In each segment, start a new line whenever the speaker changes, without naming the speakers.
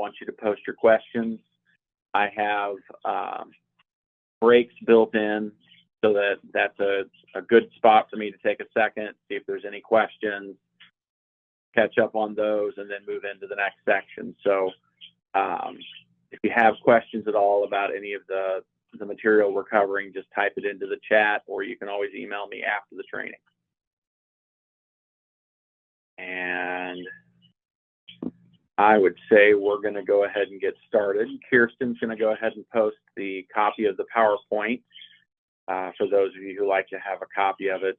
want you to post your questions. I have breaks built in so that that's a good spot for me to take a second, see if there's any questions, catch up on those, and then move into the next section. So if you have questions at all about any of the material we're covering, just type it into the chat, or you can always email me after the training. And I would say we're going to go ahead and get started. Kirsten's going to go ahead and post the copy of the PowerPoint for those of you who like to have a copy of it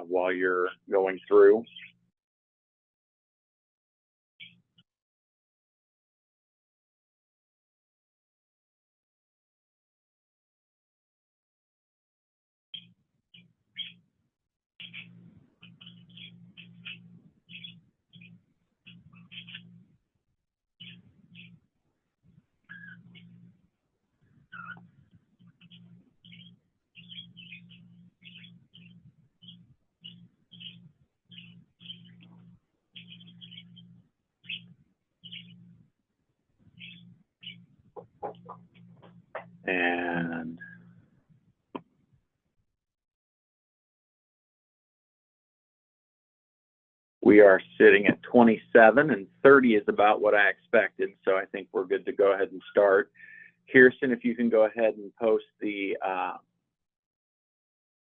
while you're going through. And we are sitting at 27, and 30 is about what I expected. So I think we're good to go ahead and start. Kirsten, if you can go ahead and post the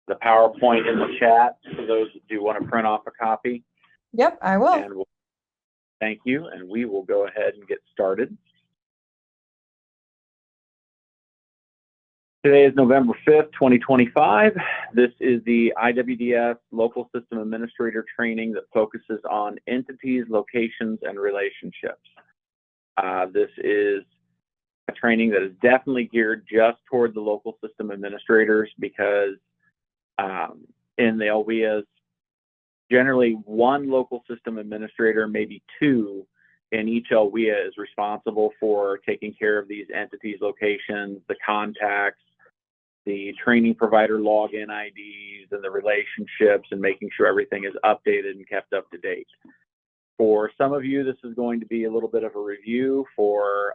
PowerPoint in the chat for those that do want to print off a copy.
Yep, I will.
And thank you, and we will go ahead and get started. Today is November 5th, 2025. This is the IWDS Local System Administrator training that focuses on entities, locations, and relationships. This is a training that is definitely geared just toward the local system administrators because in the LWIAs, generally one local system administrator, maybe two in each LWIA is responsible for taking care of these entities, locations, the contacts, the training provider login IDs, and the relationships, and making sure everything is updated and kept up to date. For some of you, this is going to be a little bit of a review. For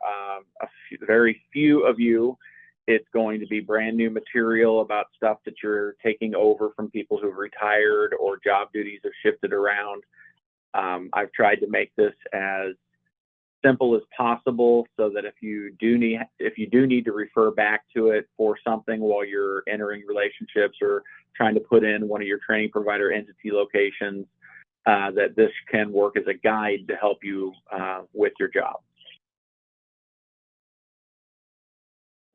very few of you, it's going to be brand new material about stuff that you're taking over from people who've retired or job duties have shifted around. I've tried to make this as simple as possible so that if you do need to refer back to it for something while you're entering relationships or trying to put in one of your training provider entity locations, that this can work as a guide to help you with your job.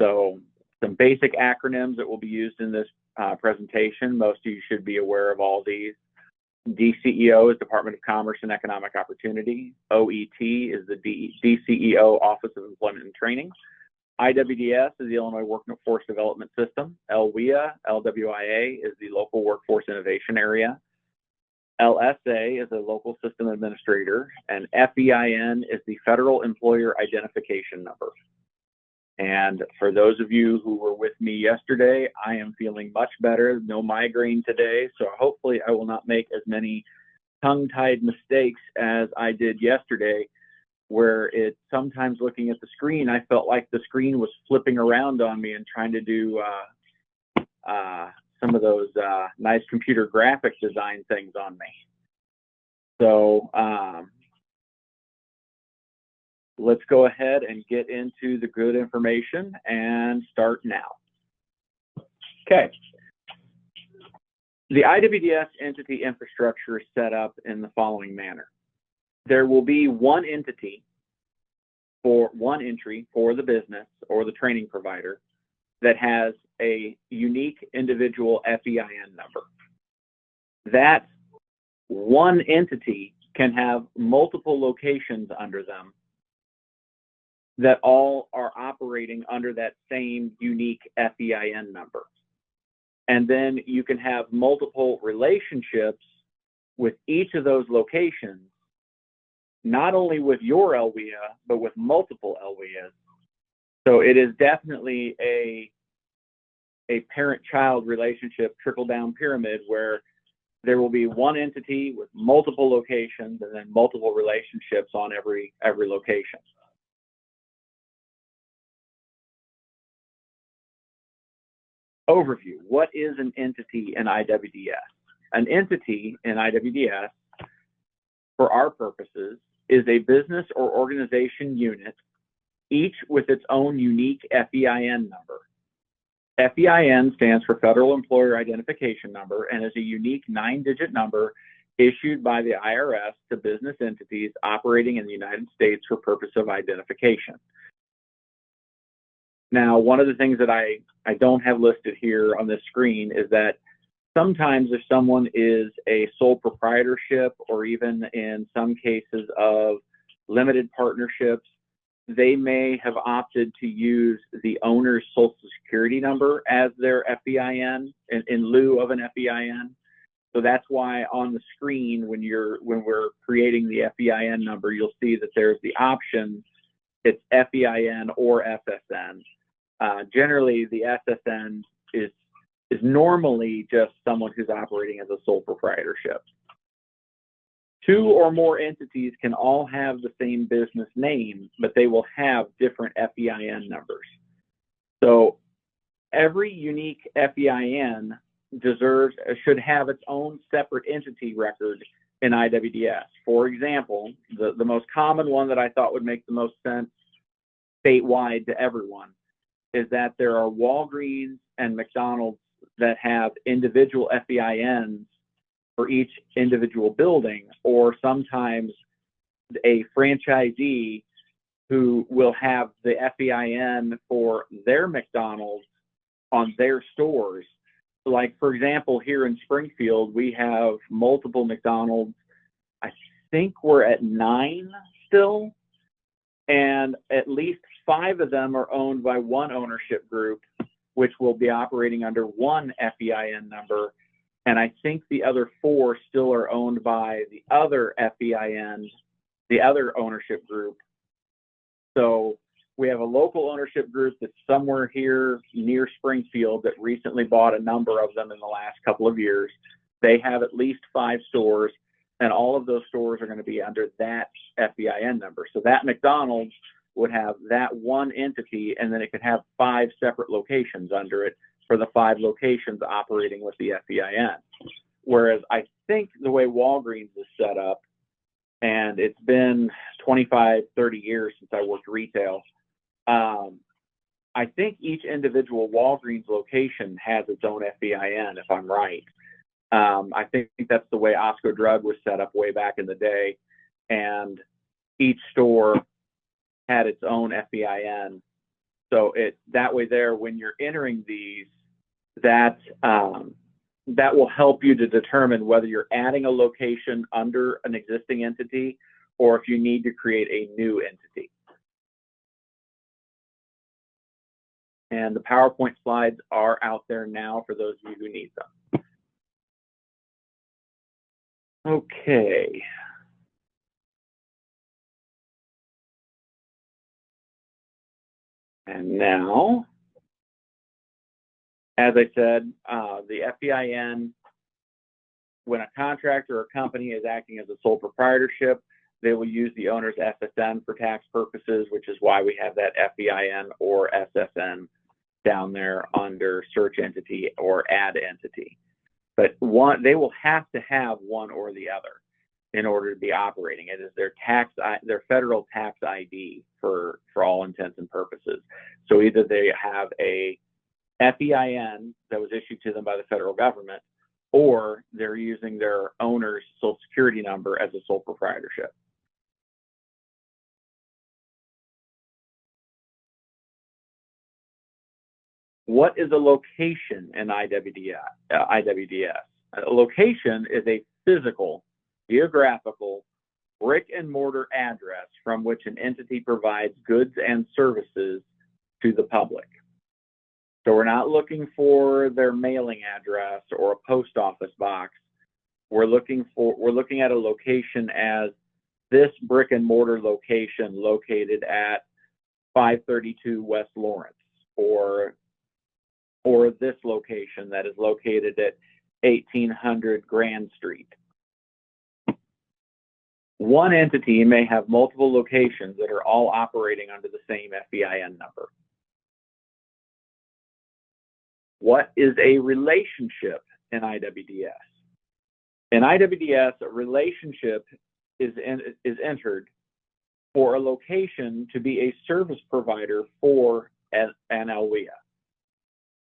So some basic acronyms that will be used in this presentation. Most of you should be aware of all these. DCEO is Department of Commerce and Economic Opportunity. OET is the DCEO Office of Employment and Training. IWDS is the Illinois Workforce Development System. LWIA is the Local Workforce Innovation Area. LSA is a Local System Administrator. And FEIN is the Federal Employer Identification Number. And for those of you who were with me yesterday, I am feeling much better. No migraine today, so hopefully I will not make as many tongue-tied mistakes as I did yesterday, where it sometimes looking at the screen, I felt like the screen was flipping around on me and trying to do some of those nice computer graphic design things on me. So let's go ahead and get into the good information and start now. Okay. The IWDS entity infrastructure is set up in the following manner. There will be one entity for one entry for the business or the training provider that has a unique individual FEIN number. That one entity can have multiple locations under them that all are operating under that same unique FEIN number. And then you can have multiple relationships with each of those locations, not only with your LWIA, but with multiple LWIAs. So it is definitely a parent-child relationship trickle-down pyramid where there will be one entity with multiple locations and then multiple relationships on every location. overview. What is an entity in IWDS? An entity in IWDS, for our purposes, is a business or organization unit, each with its own unique FEIN number. FEIN stands for Federal Employer Identification Number and is a unique 9-digit number issued by the IRS to business entities operating in the United States for purpose of identification. Now, one of the things that I don't have listed here on this screen is that sometimes if someone is a sole proprietorship, or even in some cases of limited partnerships, they may have opted to use the owner's Social Security number as their FEIN in lieu of an FEIN. So that's why on the screen, when we're creating the FEIN number, you'll see that there's the option, it's FEIN or SSN. Generally, the SSN is normally just someone who's operating as a sole proprietorship. 2 or more entities can all have the same business name, but they will have different FEIN numbers. So every unique FEIN should have its own separate entity record in IWDS. For example, the most common one that I thought would make the most sense statewide to everyone is that there are Walgreens and McDonald's that have individual FEINs for each individual building, or sometimes a franchisee who will have the FEIN for their McDonald's on their stores. Like, for example, here in Springfield, we have multiple McDonald's. I think we're at 9 still, and at least 5 of them are owned by one ownership group, which will be operating under one FEIN number. And I think the other 4 still are owned by the other FEIN, the other ownership group. So we have a local ownership group that's somewhere here near Springfield that recently bought a number of them in the last couple of years. They have at least 5 stores, and all of those stores are going to be under that FEIN number. So that McDonald's would have that one entity, and then it could have 5 separate locations under it for the 5 locations operating with the FEIN. Whereas I think the way Walgreens is set up, and it's been 25, 30 years since I worked retail, I think each individual Walgreens location has its own FEIN, if I'm right. I think that's the way Osco Drug was set up way back in the day, and each store had its own FEIN. So that way there, when you're entering these, that will help you to determine whether you're adding a location under an existing entity or if you need to create a new entity. And the PowerPoint slides are out there now for those of you who need them. Okay. And now, as I said, the FEIN, when a contractor or company is acting as a sole proprietorship, they will use the owner's SSN for tax purposes, which is why we have that FEIN or SSN down there under search entity or add entity. But they will have to have one or the other in order to be operating. It is their federal tax ID for all intents and purposes. So either they have a FEIN that was issued to them by the federal government, or they're using their owner's Social Security number as a sole proprietorship. What is a location in IWDS? A location is a physical, geographical, brick and mortar address from which an entity provides goods and services to the public. So we're not looking for their mailing address or a post office box. We're looking at a location as this brick and mortar location located at 532 West Lawrence, or this location that is located at 1800 Grand Street. One entity may have multiple locations that are all operating under the same FEIN number. What is a relationship in IWDS? In IWDS, a relationship is entered for a location to be a service provider for an LWIA.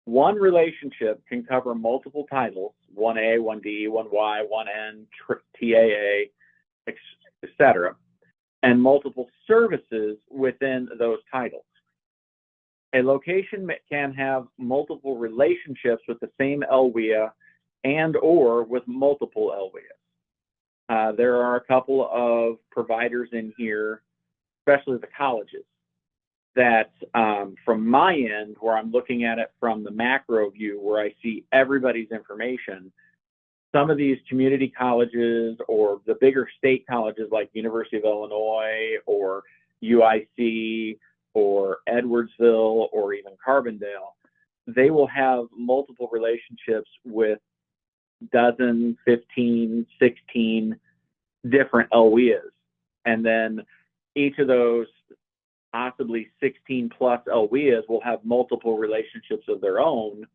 One relationship can cover multiple titles, 1A, 1D, 1Y, 1N, TAA, etc., and multiple services within those titles. A location can have multiple relationships with the same LWIA and or with multiple LWIAs. There are a couple of providers in here, especially the colleges, that from my end, where I'm looking at it from the macro view, where I see everybody's information, some of these community colleges or the bigger state colleges like University of Illinois or UIC or Edwardsville or even Carbondale, they will have multiple relationships with dozen, 15, 16 different LWIAs. And then each of those possibly 16 plus LWIAs will have multiple relationships of their own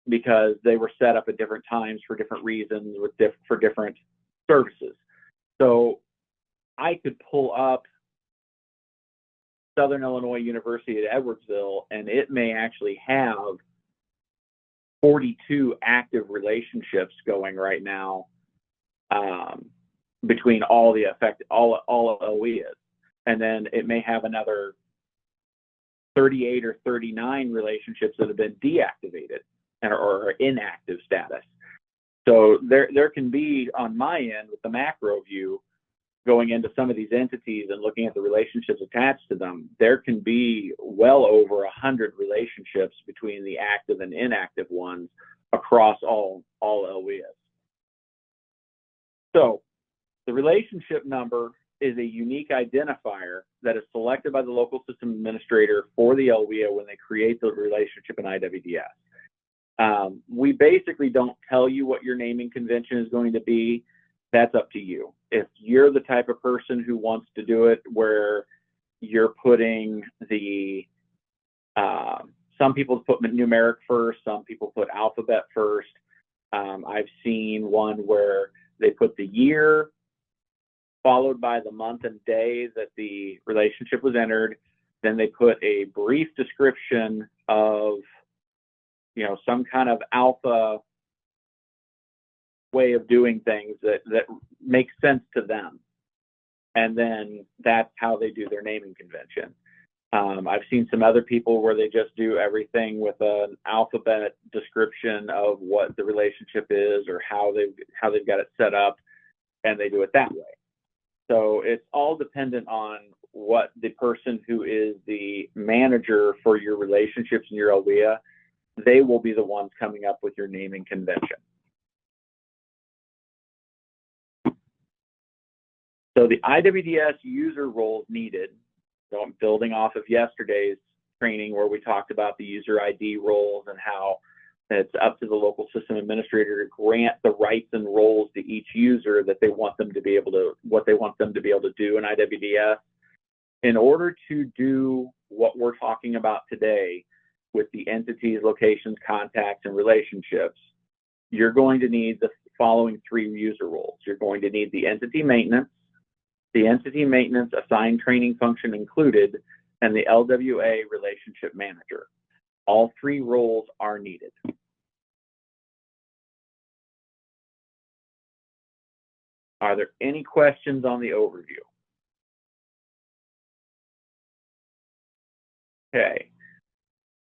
because they were set up at different times for different reasons for different services. So I could pull up Southern Illinois University at Edwardsville, and it may actually have 42 active relationships going right now between all the all LWIAs. And then it may have another 38 or 39 relationships that have been deactivated or inactive status. So there can be, on my end with the macro view, going into some of these entities and looking at the relationships attached to them, there can be well over 100 relationships between the active and inactive ones across all LWIAs. So the relationship number is a unique identifier that is selected by the local system administrator for the LWIA when they create the relationship in IWDS. We basically don't tell you what your naming convention is going to be. That's up to you. If you're the type of person who wants to do it where you're putting the, some people put numeric first, some people put alphabet first. I've seen one where they put the year followed by the month and day that the relationship was entered. Then they put a brief description of, some kind of alpha way of doing things that makes sense to them. And then that's how they do their naming convention. I've seen some other people where they just do everything with an alphabet description of what the relationship is or how they've got it set up, and they do it that way. So it's all dependent on what the person who is the manager for your relationships in your LWIA, they will be the ones coming up with your naming convention. So the IWDS user roles needed, so I'm building off of yesterday's training where we talked about the user ID roles and how it's up to the local system administrator to grant the rights and roles to each user that they want them to be able to, what they want them to be able to do in IWDS. In order to do what we're talking about today with the entities, locations, contacts, and relationships, you're going to need the following three user roles. You're going to need the entity maintenance assigned training function included, and the LWA relationship manager. All three roles are needed. Are there any questions on the overview? Okay.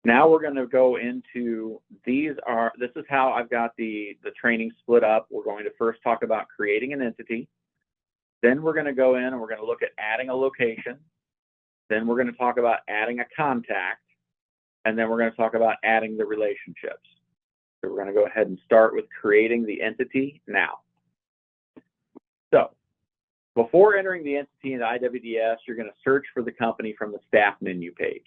Now we're going to go into this is how I've got the training split up. We're going to first talk about creating an entity. Then we're going to go in and we're going to look at adding a location. Then we're going to talk about adding a contact. And then we're going to talk about adding the relationships. So we're going to go ahead and start with creating the entity now. So before entering the entity in IWDS, you're going to search for the company from the staff menu page.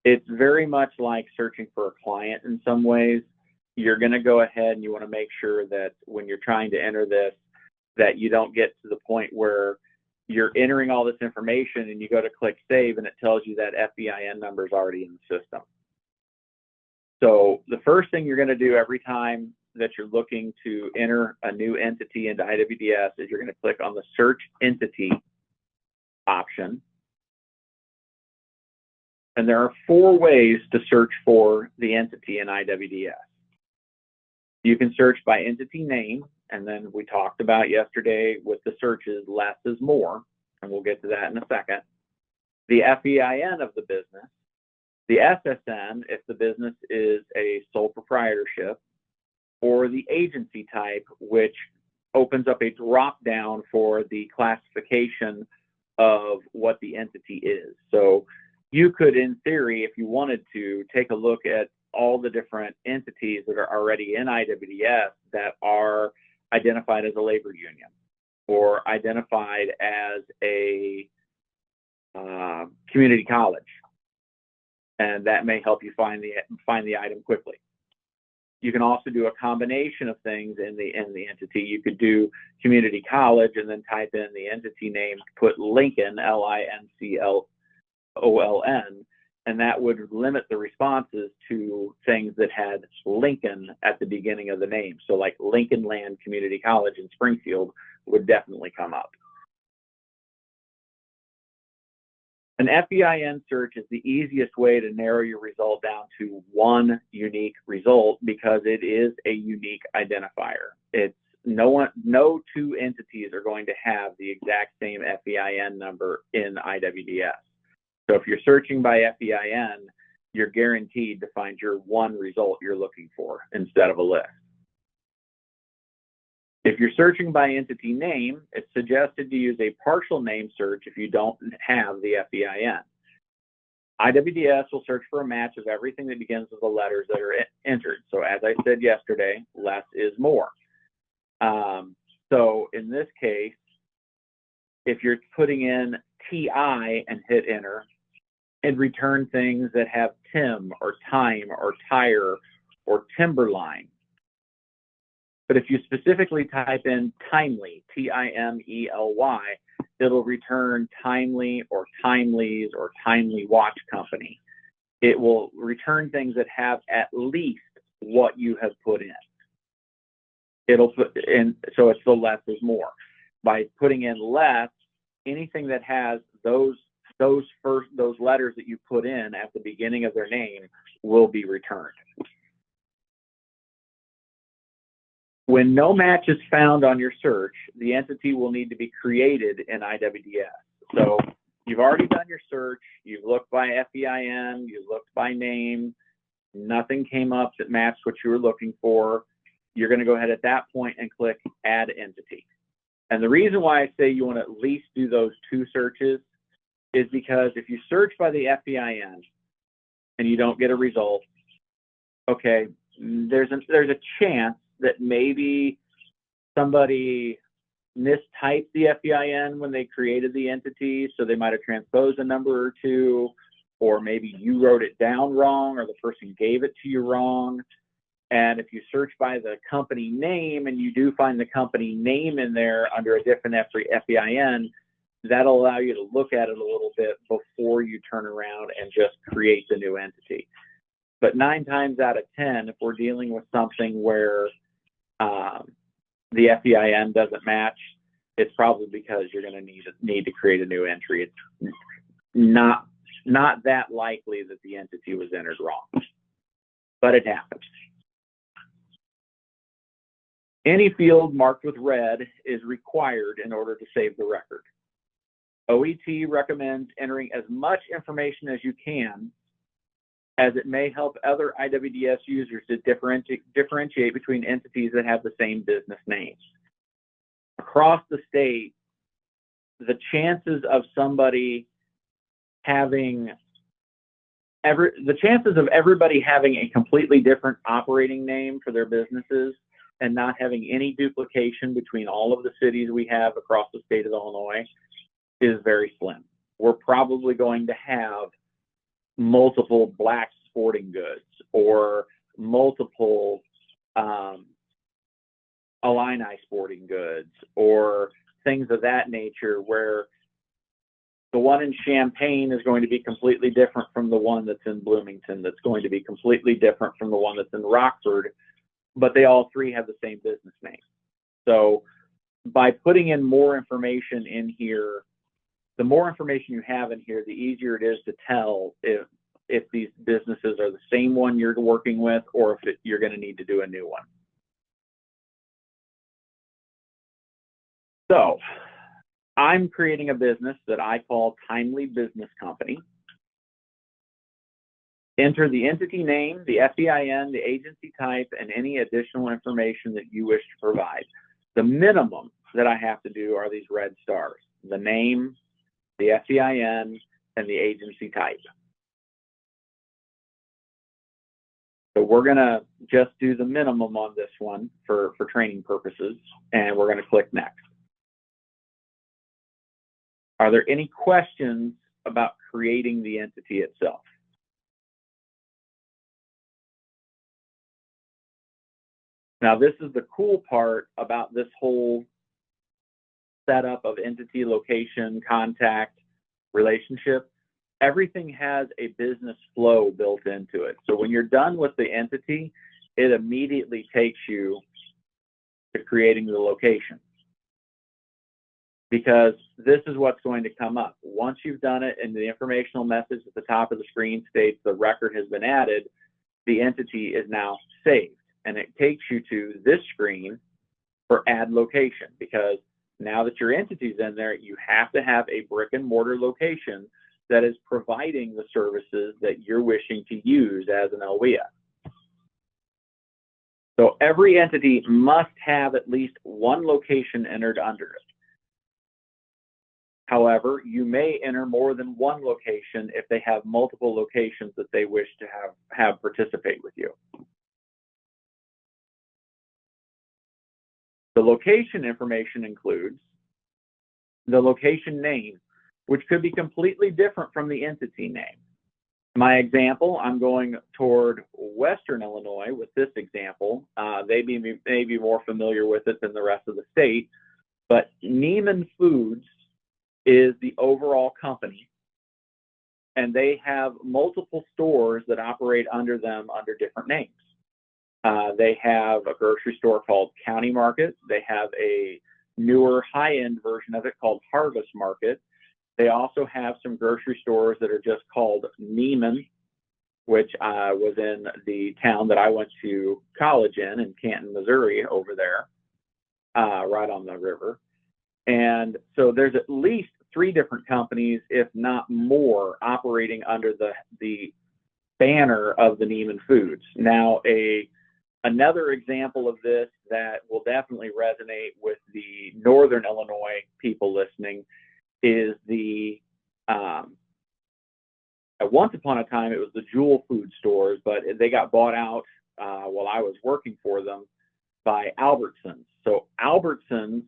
It's very much like searching for a client in some ways. You're going to go ahead and you want to make sure that when you're trying to enter this, that you don't get to the point where you're entering all this information and you go to click save and it tells you that FEIN number is already in the system. So the first thing you're going to do every time that you're looking to enter a new entity into IWDS is you're going to click on the Search Entity option. And there are 4 ways to search for the entity in IWDS. You can search by entity name, and then we talked about yesterday with the searches, less is more, and we'll get to that in a second. The FEIN of the business, the SSN if the business is a sole proprietorship, or the agency type, which opens up a drop down for the classification of what the entity is. So you could, in theory, if you wanted to, take a look at all the different entities that are already in IWDS that are identified as a labor union or identified as a community college, and that may help you find the item quickly. You can also do a combination of things in the entity. You could do community college and then type in the entity name, put Lincoln, LINCLOLN, and that would limit the responses to things that had Lincoln at the beginning of the name. So like Lincoln Land Community College in Springfield would definitely come up. An FEIN search is the easiest way to narrow your result down to one unique result because it is a unique identifier. It's no 2 entities are going to have the exact same FEIN number in IWDS. So if you're searching by FEIN, you're guaranteed to find your one result you're looking for instead of a list. If you're searching by entity name, it's suggested to use a partial name search if you don't have the FEIN. IWDS will search for a match of everything that begins with the letters that are entered. So as I said yesterday, less is more. So in this case, if you're putting in TI and hit enter, and return things that have Tim or time or tire or timberline. But if you specifically type in timely, TIMELY, it'll return timely or timelies or timely watch company. It will return things that have at least what you have put in. It'll put in, so it's the less is more. By putting in less, anything that has those letters that you put in at the beginning of their name will be returned. When no match is found on your search, the entity will need to be created in IWDS. So you've already done your search, you've looked by FEIN, you've looked by name, nothing came up that matched what you were looking for. You're going to go ahead at that point and click Add Entity. And the reason why I say you want to at least do those 2 searches is because if you search by the FEIN and you don't get a result, okay, there's a chance that maybe somebody mistyped the FEIN when they created the entity, so they might have transposed a number or 2, or maybe you wrote it down wrong or the person gave it to you wrong. And if you search by the company name and you do find the company name in there under a different FEIN, that'll allow you to look at it a little bit before you turn around and just create the new entity. But 9 times out of 10, if we're dealing with something where the FEIN doesn't match, it's probably because you're going to need to create a new entry. It's not that likely that the entity was entered wrong, but it happens. Any field marked with red is required in order to save the record. OET recommends entering as much information as you can, as it may help other IWDS users to differentiate between entities that have the same business names. Across the state, the chances of somebody having the chances of everybody having a completely different operating name for their businesses and not having any duplication between all of the cities we have across the state of Illinois is very slim. We're probably going to have multiple Black Sporting Goods or multiple Illini Sporting Goods or things of that nature where The one in Champaign is going to be completely different from the one that's in Bloomington, that's going to be completely different from the one that's in Rockford, but they all three have the same business name. So by putting in more information in here, the more information you have in here, the easier it is to tell if these businesses are the same one you're working with or if you're going to need to do a new one. So I'm creating a business that I call Timely Business Company. Enter the entity name, the FEIN, the agency type, and any additional information that you wish to provide. The minimum that I have to do are these red stars: the name, the FEIN, and the agency type. So we're going to just do the minimum on this one for training purposes, and we're going to click next. Are there any questions about creating the entity itself? Now, this is the cool part about this whole setup of entity, location, contact, relationship. Everything has a business flow built into it. So when you're done with the entity, it immediately takes you to creating the location. Because this is what's going to come up. Once you've done it and the informational message at the top of the screen states the record has been added, the entity is now saved. And it takes you to this screen for add location, because now that your entity's in there, you have to have a brick and mortar location that is providing the services that you're wishing to use as an LWIA. So every entity must have at least one location entered under it. However, you may enter more than one location if they have multiple locations that they wish to have participate with you. The location information includes the location name, which could be completely different from the entity name. My example, I'm going toward Western Illinois with this example. They may be more familiar with it than the rest of the state, but Neiman Foods is the overall company, and they have multiple stores that operate under them under different names. They have a grocery store called County Market. They have a newer high-end version of it called Harvest Market. They also have some grocery stores that are just called Neiman, which was in the town that I went to college in Canton, Missouri, over there, right on the river. And so there's at least 3 different companies, if not more, operating under the banner of the Neiman Foods. Now, another example of this that will definitely resonate with the Northern Illinois people listening is once upon a time, it was the Jewel Food stores, but they got bought out while I was working for them by Albertsons. So Albertsons,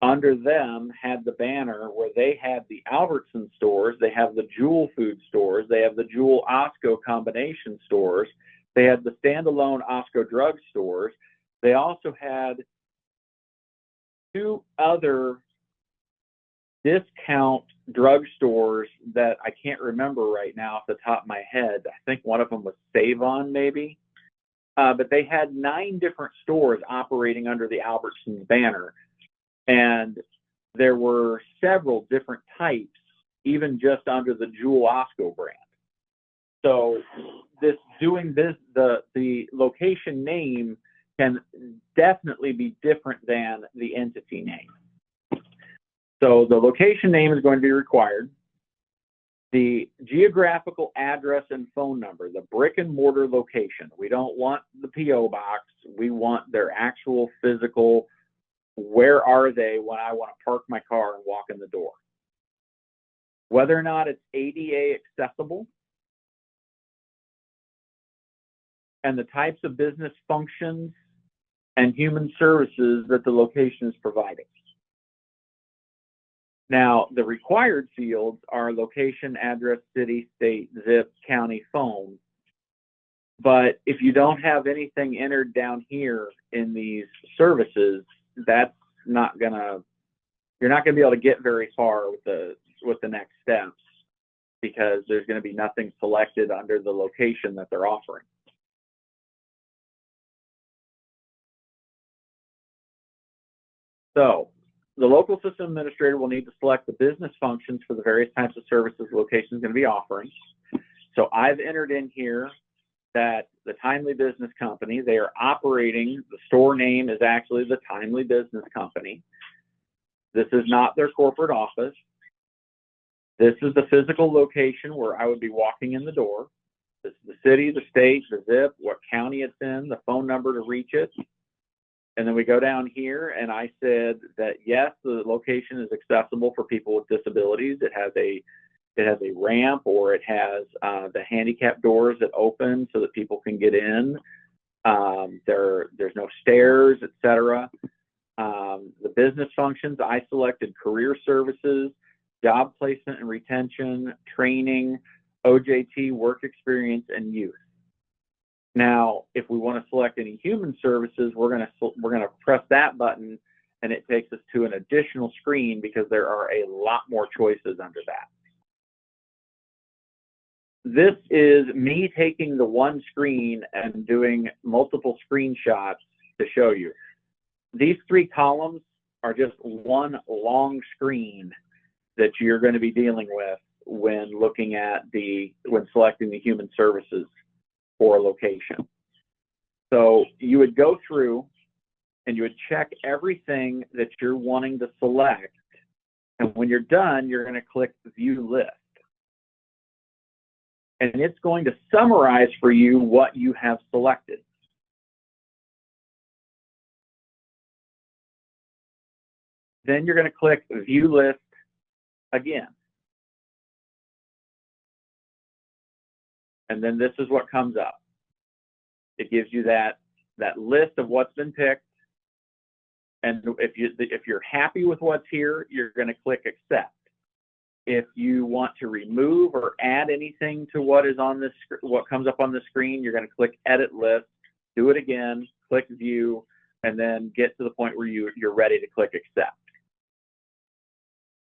under them, had the banner where they had the Albertsons stores, they have the Jewel Food stores, they have the Jewel Osco combination stores, they had the standalone Osco drug stores. They also had 2 other discount drug stores that I can't remember right now off the top of my head. I think one of them was Save-On, maybe. But they had 9 different stores operating under the Albertsons banner. And there were several different types, even just under the Jewel Osco brand. So the location name can definitely be different than the entity name. So the location name is going to be required. The geographical address and phone number, the brick and mortar location. We don't want the P.O. box. We want their actual physical, where are they when I want to park my car and walk in the door. Whether or not it's ADA accessible, and the types of business functions and human services that the location is providing. Now, the required fields are location, address, city, state, zip, county, phone. But if you don't have anything entered down here in these services, that's not gonna, you're not gonna be able to get very far with with the next steps, because there's going to be nothing selected under the location that they're offering. So the local system administrator will need to select the business functions for the various types of services the location is going to be offering. So I've entered in here that the Timely Business Company, they are operating, the store name is actually the Timely Business Company. This is not their corporate office. This is the physical location where I would be walking in the door. This is the city, the state, the zip, what county it's in, the phone number to reach it. And then we go down here, and I said that yes, the location is accessible for people with disabilities. It has a ramp, or it has the handicap doors that open so that people can get in. There's no stairs, etc. The business functions, I selected career services, job placement and retention, training, OJT, work experience, and youth. Now, if we want to select any human services, we're going to press that button, and it takes us to an additional screen because there are a lot more choices under that. This is me taking the one screen and doing multiple screenshots to show you. These three columns are just one long screen that you're going to be dealing with when looking at when selecting the human services for a location. So you would go through and you would check everything that you're wanting to select. And when you're done, you're going to click View List. And it's going to summarize for you what you have selected. Then you're going to click View List again. And then this is what comes up. It gives you that list of what's been picked. And if you're happy with what's here, you're going to click Accept. If you want to remove or add anything to what comes up on the screen, you're going to click Edit List, do it again, click View, and then get to the point where you're ready to click Accept.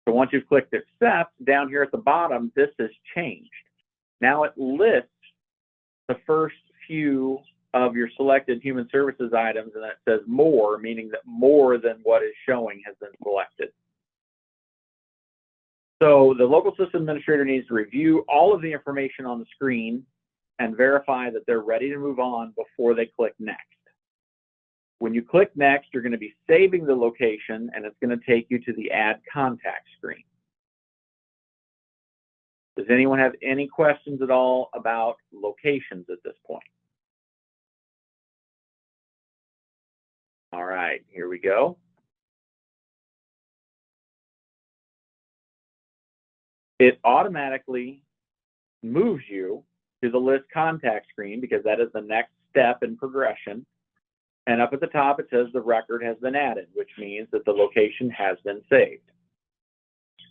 So once you've clicked Accept, down here at the bottom, this has changed. Now it lists the first few of your selected human services items, and it says More, meaning that more than what is showing has been selected. So the local system administrator needs to review all of the information on the screen and verify that they're ready to move on before they click Next. When you click Next, you're going to be saving the location, and it's going to take you to the Add Contact screen. Does anyone have any questions at all about locations at this point? All right, here we go. It automatically moves you to the List Contact screen because that is the next step in progression. And up at the top, it says the record has been added, which means that the location has been saved.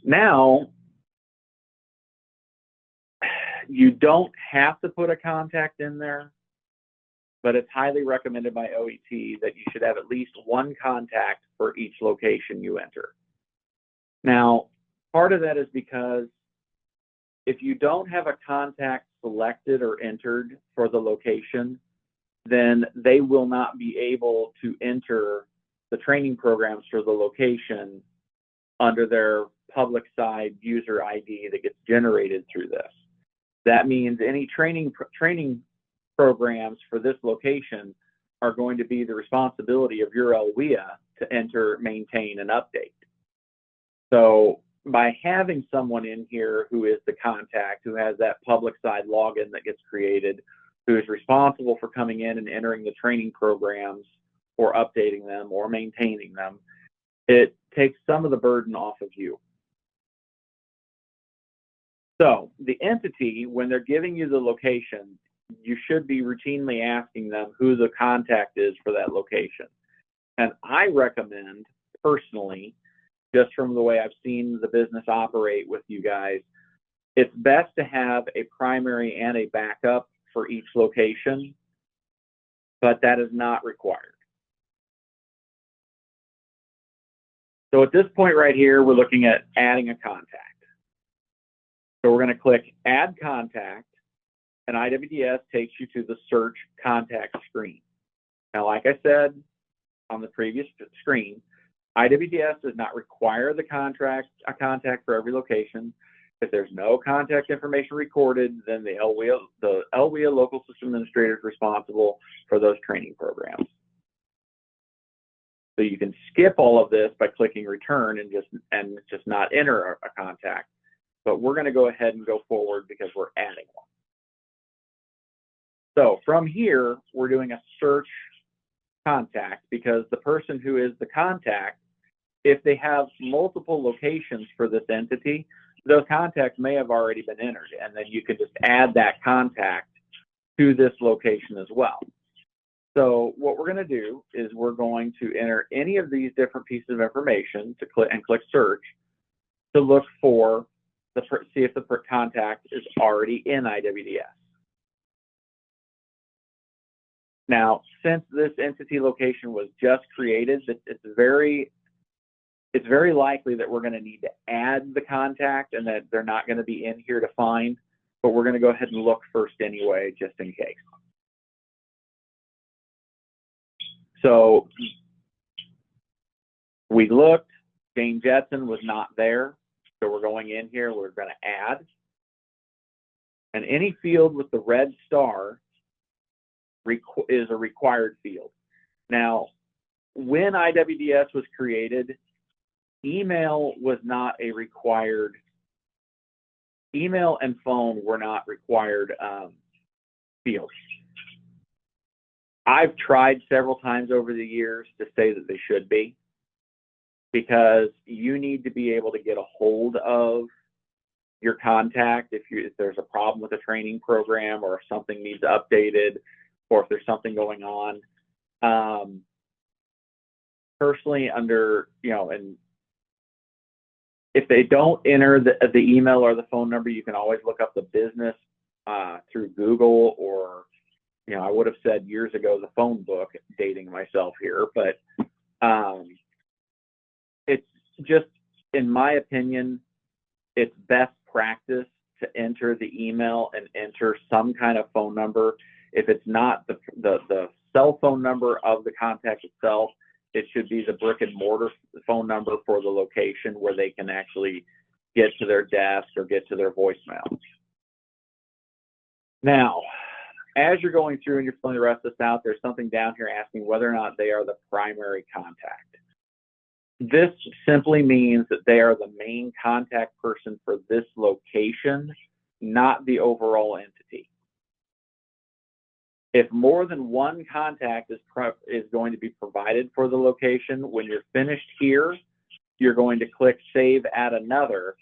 Now, you don't have to put a contact in there, but it's highly recommended by OET that you should have at least one contact for each location you enter. Now, part of that is because if you don't have a contact selected or entered for the location, then they will not be able to enter the training programs for the location under their public side user ID that gets generated through this. That means any training programs for this location are going to be the responsibility of your LWIA to enter, maintain, and update. So by having someone in here who is the contact, who has that public side login that gets created, who is responsible for coming in and entering the training programs or updating them or maintaining them, it takes some of the burden off of you. So the entity, when they're giving you the location, you should be routinely asking them who the contact is for that location. And I recommend, personally, just from the way I've seen the business operate with you guys, it's best to have a primary and a backup for each location, but that is not required. So at this point right here, we're looking at adding a contact. So we're going to click Add Contact, and IWDS takes you to the Search Contact screen. Now, like I said on the previous screen, IWDS does not require a contact for every location. If there's no contact information recorded, then the LWIA local system administrator is responsible for those training programs. So you can skip all of this by clicking Return and just not enter a contact. But we're going to go ahead and go forward because we're adding one. So from here, we're doing a search contact because the person who is the contact, if they have multiple locations for this entity, those contacts may have already been entered, and then you can just add that contact to this location as well. So what we're going to do is we're going to enter any of these different pieces of information to click search to look for see if the contact is already in IWDS. Now, since this entity location was just created, it's very likely that we're going to need to add the contact and that they're not going to be in here to find, but we're going to go ahead and look first anyway, just in case. So we looked, Jane Jetson was not there, so we're going in here, we're going to add. And any field with the red star is a required field. Now, when IWDS was created, email was not a required, email and phone were not required fields. I've tried several times over the years to say that they should be, because you need to be able to get a hold of your contact if there's a problem with a training program, or if something needs updated, or if there's something going on. Personally, and if they don't enter the email or the phone number, you can always look up the business through Google, or, I would have said years ago, the phone book, dating myself here, but it's just, in my opinion, it's best practice to enter the email and enter some kind of phone number. If it's not the cell phone number of the contact itself, it should be the brick and mortar phone number for the location where they can actually get to their desk or get to their voicemail. Now, as you're going through and you're filling the rest of this out, there's something down here asking whether or not they are the primary contact. This simply means that they are the main contact person for this location, not the overall entity. If more than one contact is going to be provided for the location, when you're finished here, you're going to click Save, Add Another.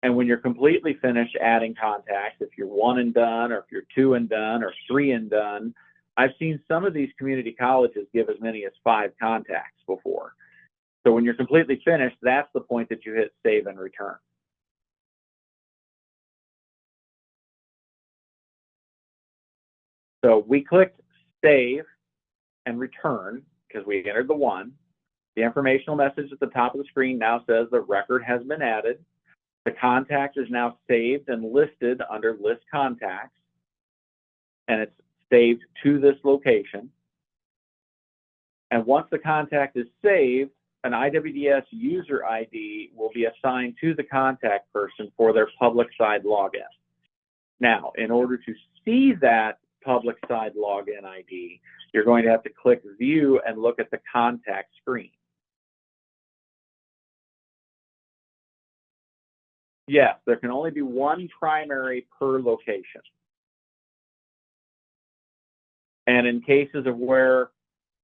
And when you're completely finished adding contacts, if you're one and done, or if you're two and done, or three and done, I've seen some of these community colleges give as many as 5 contacts before. So when you're completely finished, that's the point that you hit Save and Return. So we clicked Save and Return because we entered the 1. The informational message at the top of the screen now says the record has been added. The contact is now saved and listed under List Contacts, and it's saved to this location. And once the contact is saved, an IWDS user ID will be assigned to the contact person for their public side login. Now, in order to see that public side login ID, you're going to have to click View and look at the contact screen. Yes, there can only be one primary per location. And in cases of where,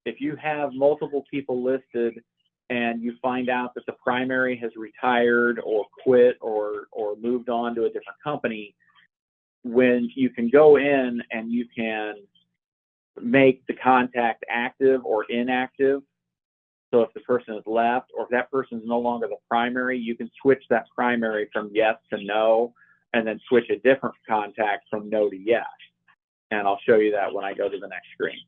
if you have multiple people listed and you find out that the primary has retired or quit or moved on to a different company, when you can go in and you can make the contact active or inactive. So if the person has left, or if that person is no longer the primary, you can switch that primary from yes to no, and then switch a different contact from no to yes. And I'll show you that when I go to the next screen.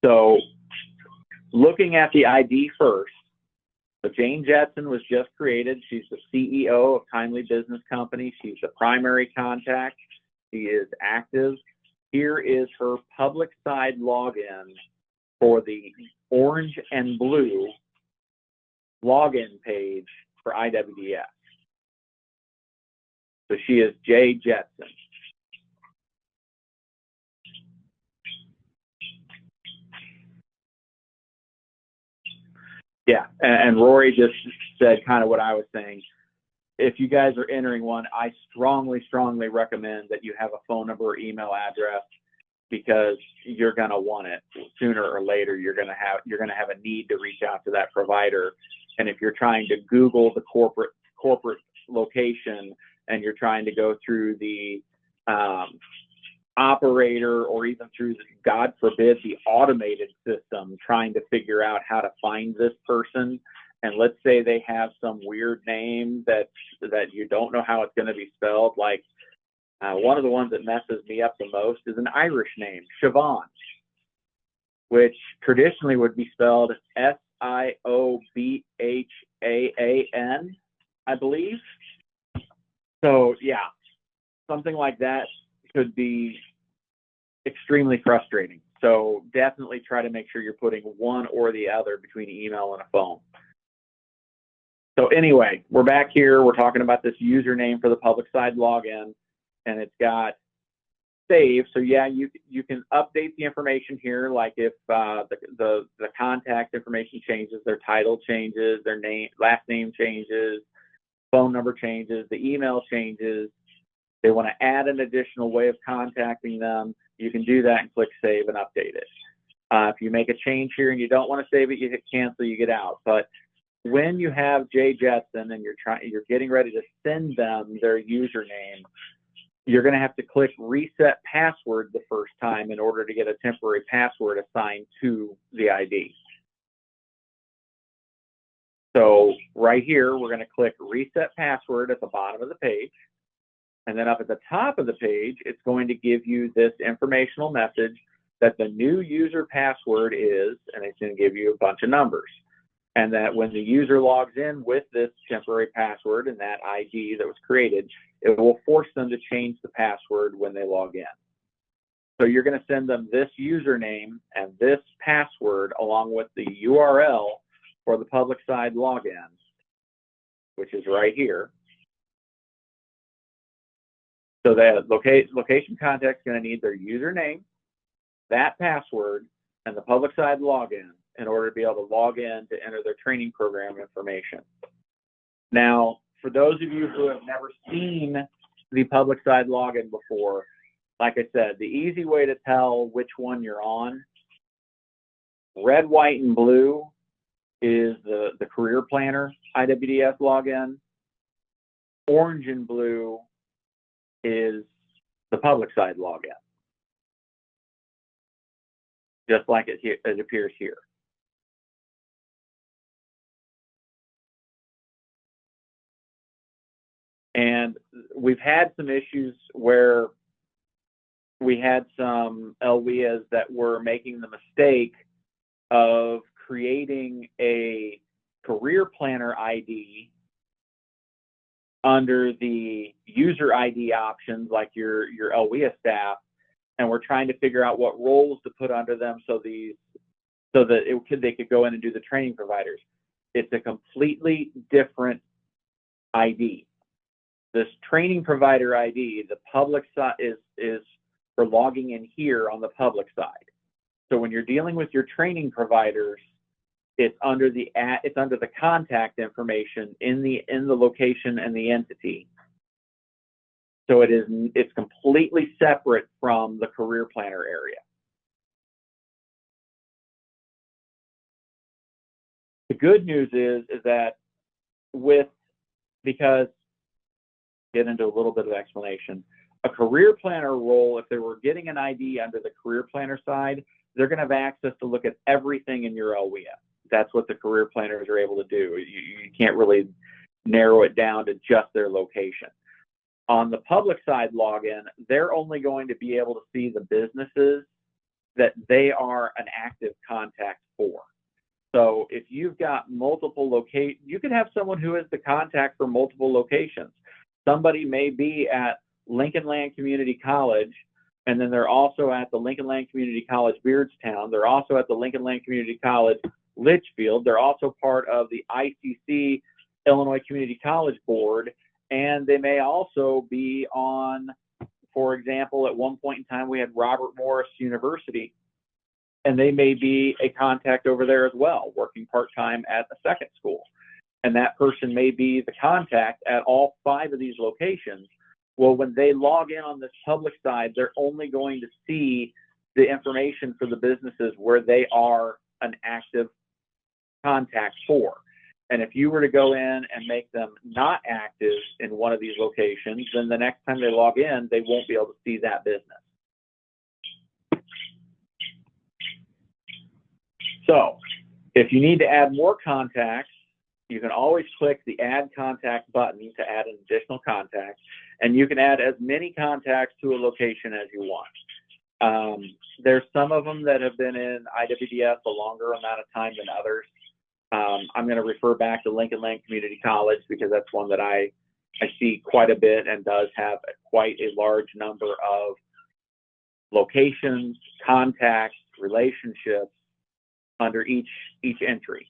So looking at the ID first, So Jane Jetson was just created. She's the CEO of Timely Business Company. She's the primary contact. She is active. Here is her public side login for the orange and blue login page for IWDS. So she is J. Jetson. Yeah, and Rory just said kind of what I was saying. If you guys are entering one, I strongly, strongly recommend that you have a phone number or email address, because you're going to want it sooner or later. You're going to have a need to reach out to that provider. And if you're trying to Google the corporate location and you're trying to go through the operator, or even through, God forbid, the automated system, trying to figure out how to find this person, and let's say they have some weird name that you don't know how it's going to be spelled, like one of the ones that messes me up the most is an Irish name, Siobhan, which traditionally would be spelled Siobhaan, I believe. So yeah, something like that could be extremely frustrating. So definitely try to make sure you're putting one or the other between email and a phone. So anyway, we're back here. We're talking about this username for the public side login, and it's got save. So yeah, you can update the information here, like if the contact information changes, their title changes, their name, last name changes, phone number changes, the email changes. They want to add an additional way of contacting them, you can do that and click save and update it. If you make a change here and you don't want to save it, you hit cancel, you get out. But when you have J. Jetson and you're getting ready to send them their username, you're going to have to click reset password the first time in order to get a temporary password assigned to the ID. So right here, we're going to click reset password at the bottom of the page. And then up at the top of the page, it's going to give you this informational message that the new user password is, and it's going to give you a bunch of numbers. And that when the user logs in with this temporary password and that ID that was created, it will force them to change the password when they log in. So you're going to send them this username and this password along with the URL for the public side login, which is right here. So that location contact is going to need their username, that password, and the public side login in order to be able to log in to enter their training program information. Now, for those of you who have never seen the public side login before, like I said, the easy way to tell which one you're on, red, white, and blue is the career planner IWDS login. Orange and blue is the public side login, just like it appears here. And we've had some issues where we had some LWIAs that were making the mistake of creating a career planner ID under the user ID options, like your LWIA staff, and we're trying to figure out what roles to put under them so that they could go in and do the training providers. It's a completely different ID. This training provider ID, the public side is for logging in here on the public side. So when you're dealing with your training providers, it's under the contact information in the location and the entity. So it's completely separate from the career planner area. The good news is that because get into a little bit of explanation, a career planner role, if they were getting an ID under the career planner side, they're going to have access to look at everything in your LWIA. That's what the career planners are able to do. You can't really narrow it down to just their location. On the public side login, they're only going to be able to see the businesses that they are an active contact for. So if you've got multiple you could have someone who is the contact for multiple locations. Somebody may be at Lincoln Land Community College, and then they're also at the Lincoln Land Community College Beardstown. They're also at the Lincoln Land Community College Litchfield. They're also part of the ICC Illinois Community College Board, and they may also be on, for example, at one point in time we had Robert Morris University, and they may be a contact over there as well, working part-time at a second school. And that person may be the contact at all 5 of these locations. Well, when they log in on this public side, they're only going to see the information for the businesses where they are an active contact for. And if you were to go in and make them not active in one of these locations, then the next time they log in, they won't be able to see that business. So if you need to add more contacts, you can always click the Add Contact button to add an additional contact, and you can add as many contacts to a location as you want. There's some of them that have been in IWDS a longer amount of time than others. I'm going to refer back to Lincoln Land Community College because that's one that I see quite a bit and does have quite a large number of locations, contacts, relationships under each entry.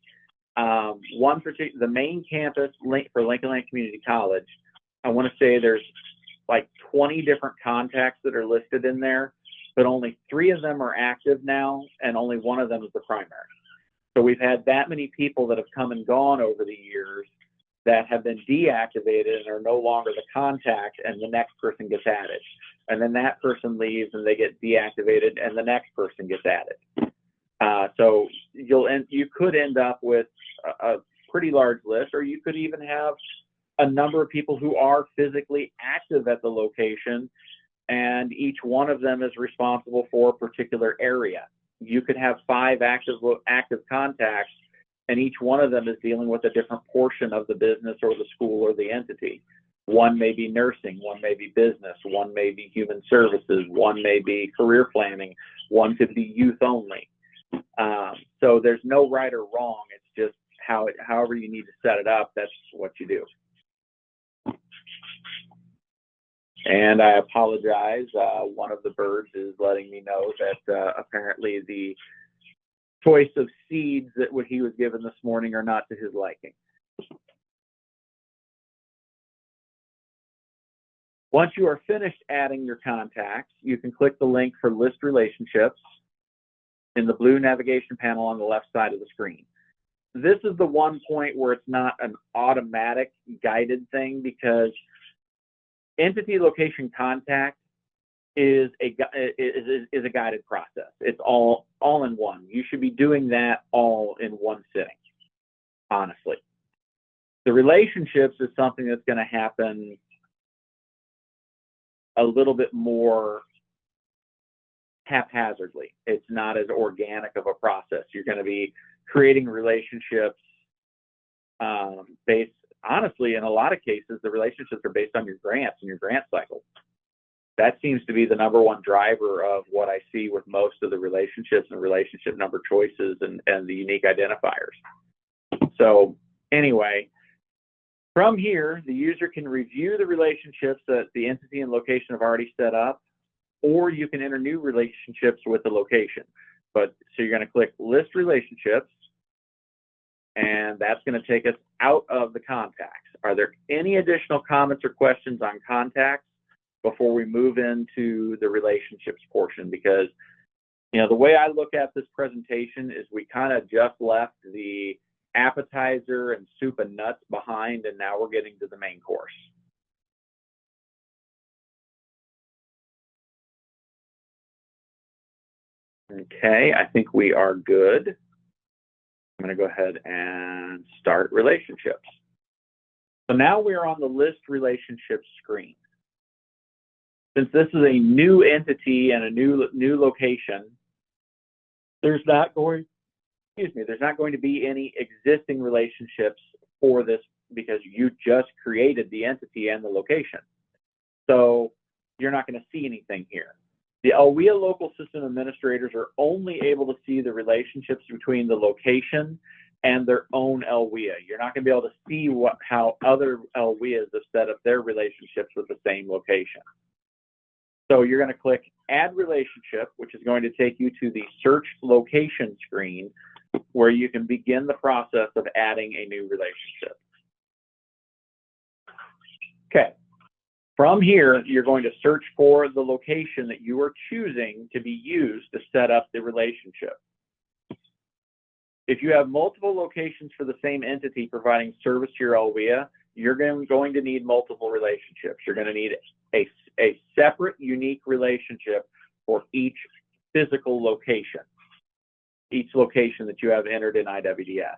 The main campus for Lincoln Land Community College, I want to say there's like 20 different contacts that are listed in there, but only 3 of them are active now, and only 1 of them is the primary. So we've had that many people that have come and gone over the years that have been deactivated and are no longer the contact, and the next person gets added. And then that person leaves and they get deactivated and the next person gets added. So you could end up with a pretty large list, or you could even have a number of people who are physically active at the location, and each one of them is responsible for a particular area. You could have 5 active contacts, and each one of them is dealing with a different portion of the business or the school or the entity. One may be nursing, one may be business, one may be human services, one may be career planning, one could be youth only. So there's no right or wrong. It's just however you need to set it up, that's what you do. And I apologize. One of the birds is letting me know that apparently the choice of seeds that he was given this morning are not to his liking. Once you are finished adding your contacts, you can click the link for List Relationships in the blue navigation panel on the left side of the screen. This is the one point where it's not an automatic guided thing, because entity location contact is a guided process. It's all in one. You should be doing that all in one sitting, honestly. The relationships is something that's going to happen a little bit more haphazardly. It's not as organic of a process. You're going to be creating relationships based, honestly, in a lot of cases, the relationships are based on your grants and your grant cycle. That seems to be the #1 driver of what I see with most of the relationships and relationship number choices and the unique identifiers. So anyway, from here, the user can review the relationships that the entity and location have already set up, or you can enter new relationships with the location. So you're going to click List Relationships, and that's going to take us out of the contacts. Are there any additional comments or questions on contacts before we move into the relationships portion? Because, the way I look at this presentation is we kind of just left the appetizer and soup and nuts behind, and now we're getting to the main course. Okay, I think we are good. I'm going to go ahead and start relationships. So now we're on the List Relationships screen. Since this is a new entity and a new location, there's not going to be any existing relationships for this, because you just created the entity and the location. So you're not going to see anything here. The LWIA local system administrators are only able to see the relationships between the location and their own LWIA. You're not going to be able to see how other LWIAs have set up their relationships with the same location. So you're going to click Add Relationship, which is going to take you to the Search Location screen, where you can begin the process of adding a new relationship. Okay. From here, you're going to search for the location that you are choosing to be used to set up the relationship. If you have multiple locations for the same entity providing service to your LWIA, you're going to need multiple relationships. You're going to need a separate, unique relationship for each physical location, each location that you have entered in IWDS.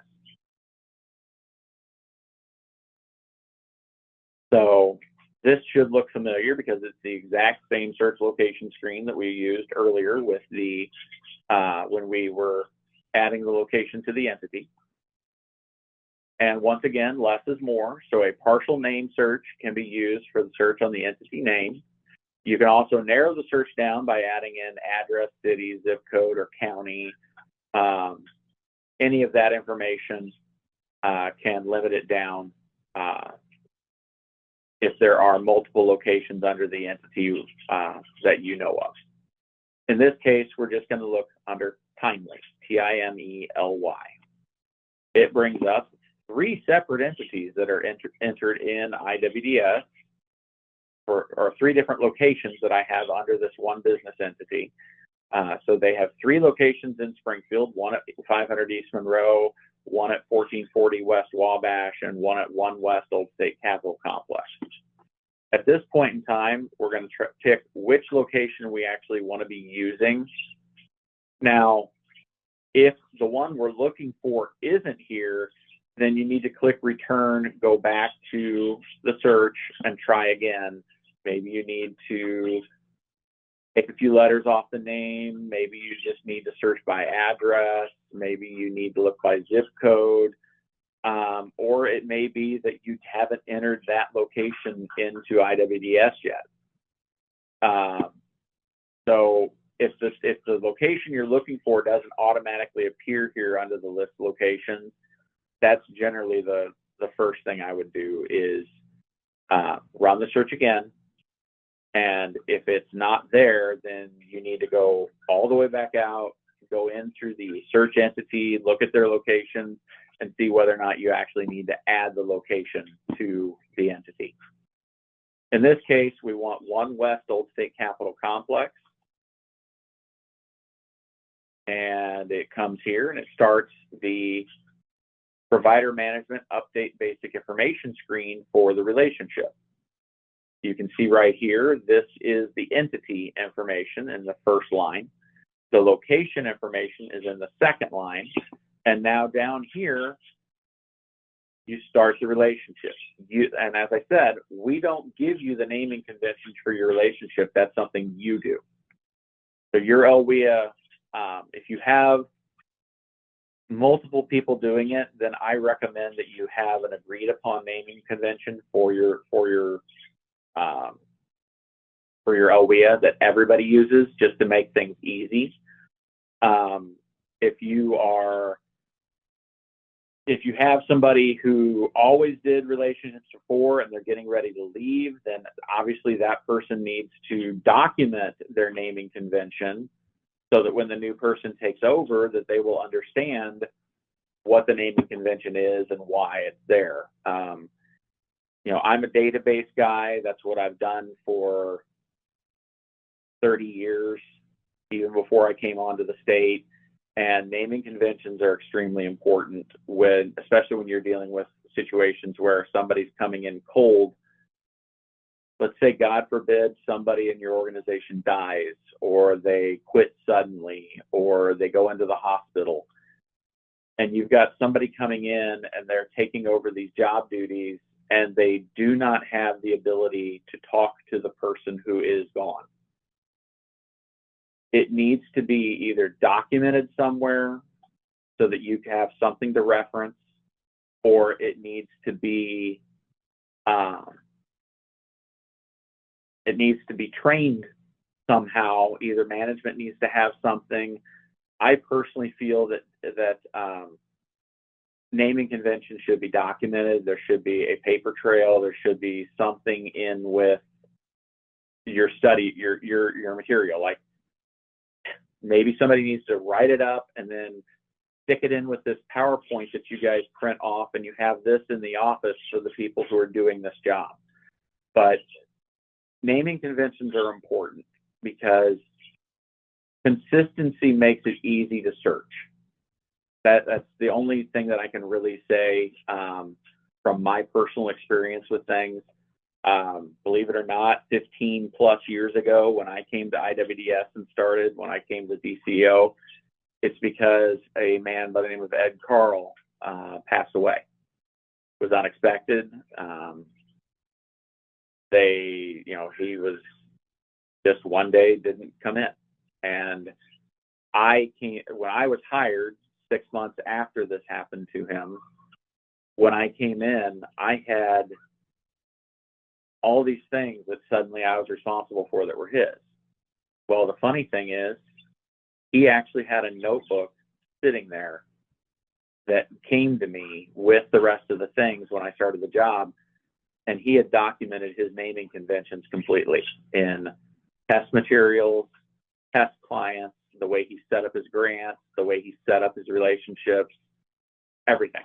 So this should look familiar because it's the exact same search location screen that we used earlier with the when we were adding the location to the entity. And once again, less is more. So a partial name search can be used for the search on the entity name. You can also narrow the search down by adding in address, city, zip code, or county. Any of that information can limit it down if there are multiple locations under the entity that you know of. In this case, we're just going to look under Timely, T-I-M-E-L-Y. It brings up 3 separate entities that are entered in IWDS, or 3 different locations that I have under this one business entity. So they have 3 locations in Springfield, one at 500 East Monroe, one at 1440 West Wabash, and one at 1 West Old State Capitol Complex. At this point in time, we're going to pick which location we actually want to be using. Now, if the one we're looking for isn't here, then you need to click return, go back to the search, and try again. Maybe you need to take a few letters off the name. Maybe you just need to search by address. Maybe you need to look by zip code. Or it may be that you haven't entered that location into IWDS yet. So if the location you're looking for doesn't automatically appear here under the list of locations, that's generally the first thing I would do is run the search again. And if it's not there, then you need to go all the way back out, go in through the search entity, look at their location, and see whether or not you actually need to add the location to the entity. In this case, we want 1 West Old State Capitol Complex. And it comes here and it starts the Provider Management Update Basic Information screen for the relationship. You can see right here, this is the entity information in the first line. The location information is in the second line. And now down here, you start the relationship. And as I said, we don't give you the naming conventions for your relationship. That's something you do. So your LWIA, if you have multiple people doing it, then I recommend that you have an agreed upon naming convention for your LWIA that everybody uses, just to make things easy. If you have somebody who always did relationships before and they're getting ready to leave, then obviously that person needs to document their naming convention so that when the new person takes over, that they will understand what the naming convention is and why it's there. You know, I'm a database guy. That's what I've done for 30 years, even before I came onto the state. And naming conventions are extremely important especially when you're dealing with situations where somebody's coming in cold. Let's say, God forbid, somebody in your organization dies, or they quit suddenly, or they go into the hospital, and you've got somebody coming in and they're taking over these job duties, and they do not have the ability to talk to the person who is gone. It needs to be either documented somewhere so that you have something to reference, or it needs to be trained somehow. Either management needs to have something. I personally feel that naming conventions should be documented. There should be a paper trail. There should be something in with your study, your material. Like maybe somebody needs to write it up and then stick it in with this PowerPoint that you guys print off, and you have this in the office for the people who are doing this job. But naming conventions are important because consistency makes it easy to search. That's the only thing that I can really say from my personal experience with things. Believe it or not, 15 plus years ago when I came to IWDS and started, when I came to DCO, it's because a man by the name of Ed Carl passed away. It was unexpected. He was just one day didn't come in. And when I was hired 6 months after this happened to him, when I came in, I had all these things that suddenly I was responsible for that were his. Well, the funny thing is, he actually had a notebook sitting there that came to me with the rest of the things when I started the job, and he had documented his naming conventions completely in test materials, test clients, the way he set up his grants, the way he set up his relationships, everything.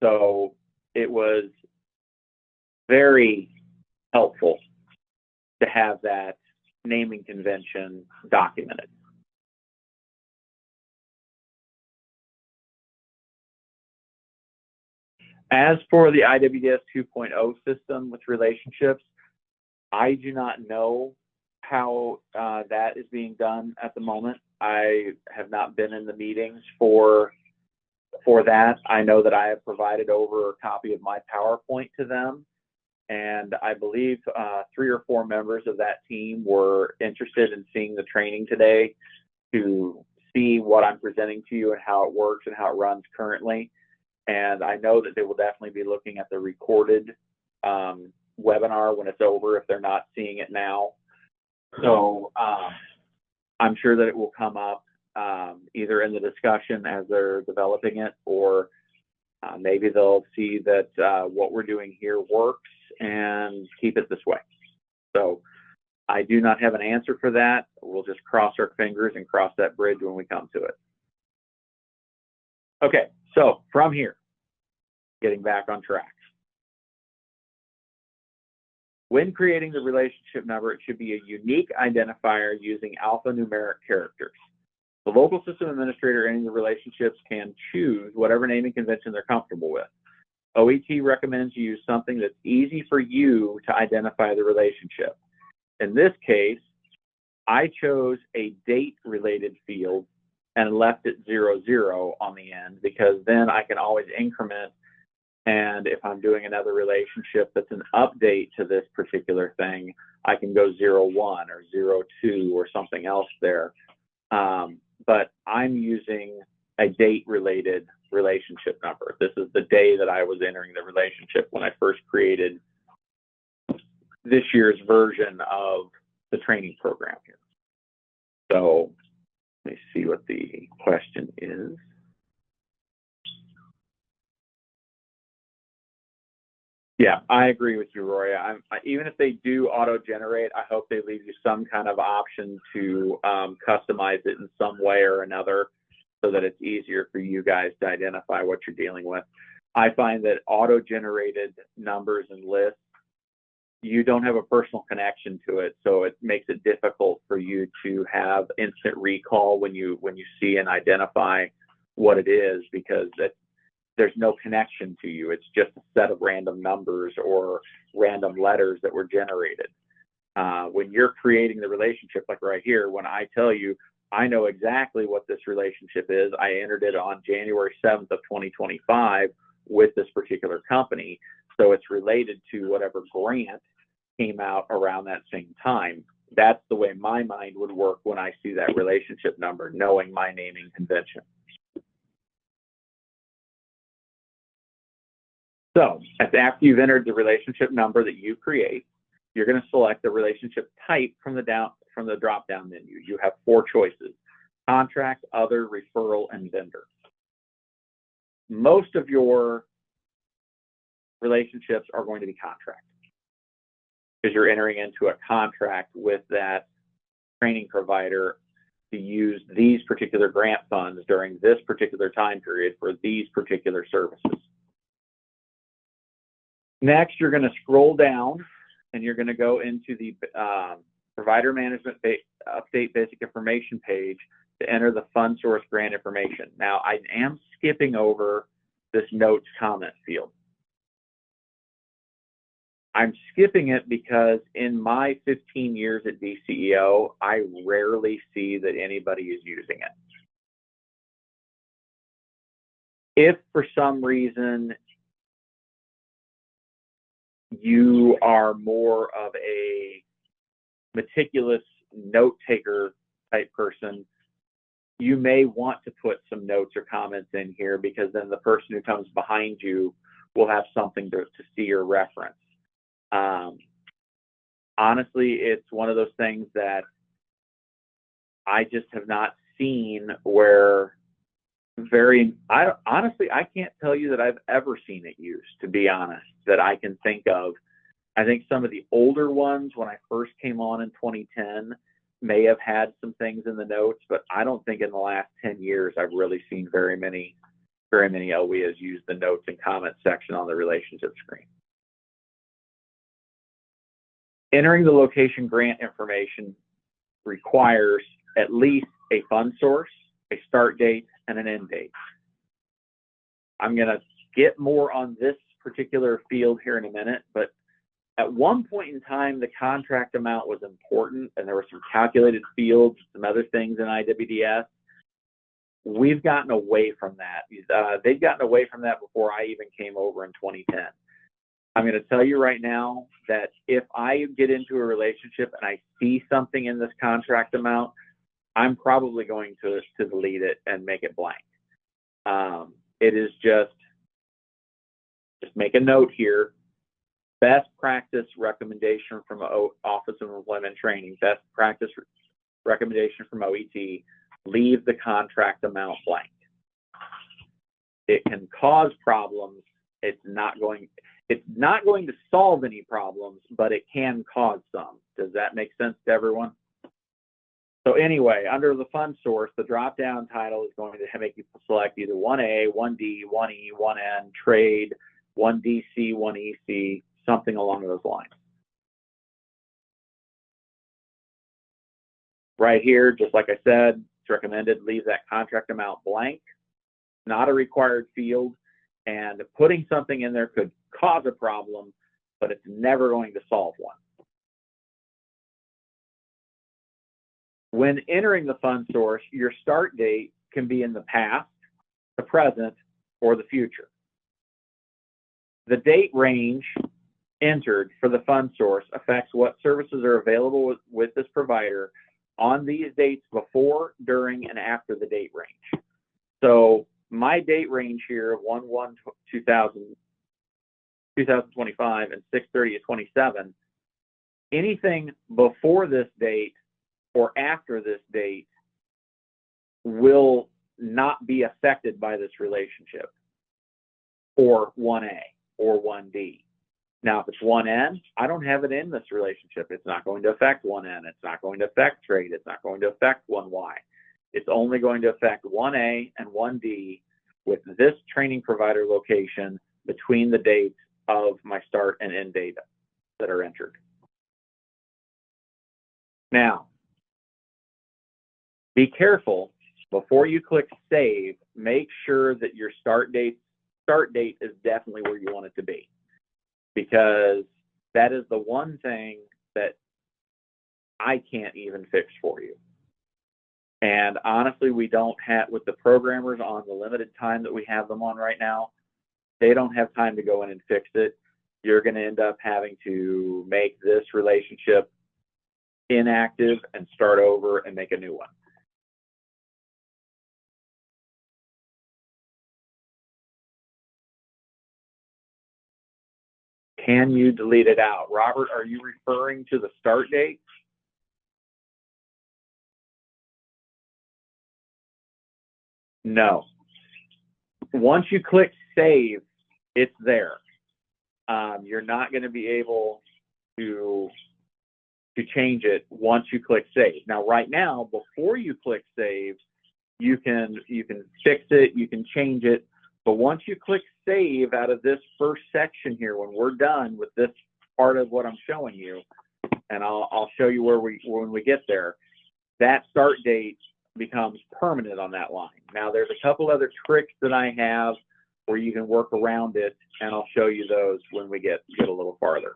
So it was very helpful to have that naming convention documented. As for the IWDS 2.0 system with relationships, I do not know how that is being done at the moment. I have not been in the meetings for that. I know that I have provided over a copy of my PowerPoint to them, and I believe 3 or 4 members of that team were interested in seeing the training today to see what I'm presenting to you and how it works and how it runs currently. And I know that they will definitely be looking at the recorded webinar when it's over if they're not seeing it now. So I'm sure that it will come up either in the discussion as they're developing it, or maybe they'll see that what we're doing here works and keep it this way. So I do not have an answer for that. We'll just cross our fingers and cross that bridge when we come to it. Okay, so from here, getting back on track. When creating the relationship number, it should be a unique identifier using alphanumeric characters. The local system administrator entering the relationships can choose whatever naming convention they're comfortable with. OET recommends you use something that's easy for you to identify the relationship. In this case, I chose a date-related field and left it 00 on the end, because then I can always increment. And if I'm doing another relationship that's an update to this particular thing, I can go 01 or 02 or something else there. But I'm using a date-related relationship number. This is the day that I was entering the relationship when I first created this year's version of the training program here. So let me see what the question is. Yeah, I agree with you, Roy. Even if they do auto-generate, I hope they leave you some kind of option to customize it in some way or another so that it's easier for you guys to identify what you're dealing with. I find that auto-generated numbers and lists, you don't have a personal connection to it, so it makes it difficult for you to have instant recall when you see and identify what it is, because there's no connection to you. It's just a set of random numbers or random letters that were generated. When you're creating the relationship, like right here, when I tell you, I know exactly what this relationship is. I entered it on January 7th of 2025 with this particular company. So it's related to whatever grant came out around that same time. That's the way my mind would work when I see that relationship number, knowing my naming convention. So after you've entered the relationship number that you create, you're going to select the relationship type from the from the drop-down menu. You have 4 choices: contract, other, referral, and vendor. Most of your relationships are going to be contract because you're entering into a contract with that training provider to use these particular grant funds during this particular time period for these particular services. Next, you're going to scroll down and you're going to go into the Provider Management Update Basic Information page to enter the fund source grant information. Now, I am skipping over this notes comment field. I'm skipping it because in my 15 years at DCEO, I rarely see that anybody is using it. If for some reason you are more of a meticulous note taker type person, you may want to put some notes or comments in here because then the person who comes behind you will have something to see or reference. Honestly, it's one of those things that I just have not seen where honestly, I can't tell you that I've ever seen it used, to be honest, that I can think of. I think some of the older ones when I first came on in 2010 may have had some things in the notes, but I don't think in the last 10 years I've really seen very many LWIAs use the notes and comments section on the relationship screen. Entering the location grant information requires at least a fund source, a start date, and an end date. I'm going to get more on this particular field here in a minute, but at one point in time, the contract amount was important, and there were some calculated fields, some other things in IWDS. We've gotten away from that. They've gotten away from that before I even came over in 2010. I'm going to tell you right now that if I get into a relationship and I see something in this contract amount, I'm probably going to delete it and make it blank. It is just make a note here. Best practice recommendation from Office of Employment Training, best practice recommendation from OET, leave the contract amount blank. It can cause problems. It's not going to solve any problems, but it can cause some. Does that make sense to everyone? So anyway, under the fund source, the drop-down title is going to make you select either 1A, 1D, 1E, 1N, trade, 1DC, 1EC, something along those lines. Right here, just like I said, it's recommended leave that contract amount blank, not a required field, and putting something in there could cause a problem, but it's never going to solve one. When entering the fund source, your start date can be in the past, the present, or the future. The date range entered for the fund source affects what services are available with this provider on these dates before, during, and after the date range. So my date range here of 1/1/2025 and 6/30/27, anything before this date or after this date will not be affected by this relationship, or 1A or 1D. Now, if it's 1N, I don't have it in this relationship. It's not going to affect 1N. It's not going to affect trade. It's not going to affect 1Y. It's only going to affect 1A and 1D with this training provider location between the dates of my start and end data that are entered. Now, be careful before you click save. Make sure that your start date is definitely where you want it to be, because that is the one thing that I can't even fix for you. And honestly, we don't have, with the programmers on the limited time that we have them on right now, they don't have time to go in and fix it. You're going to end up having to make this relationship inactive and start over and make a new one. Can you delete it out? Robert, are you referring to the start date? No. Once you click save, it's there. You're not going to be able to change it once you click save. Now, right now, before you click save, you can fix it, you can change it, but once you click save out of this first section here, when we're done with this part of what I'm showing you, and I'll show you when we get there, that start date becomes permanent on that line. Now, there's a couple other tricks that I have where you can work around it, and I'll show you those when we get a little farther.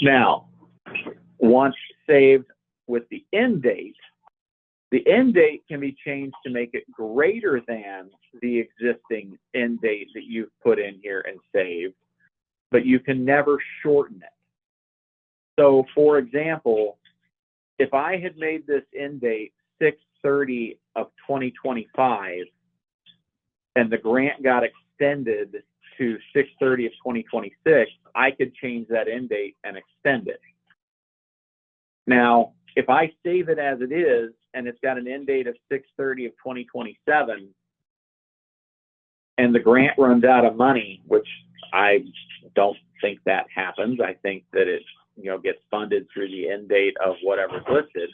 Now, once saved with the end date can be changed to make it greater than the existing end date that you've put in here and saved, but you can never shorten it. So, for example, if I had made this end date 6/30 of 2025 and the grant got extended to 6/30 of 2026, I could change that end date and extend it. Now, if I save it as it is and it's got an end date of 6/30 of 2027 and the grant runs out of money, which I don't think that happens. I think that it gets funded through the end date of whatever's listed.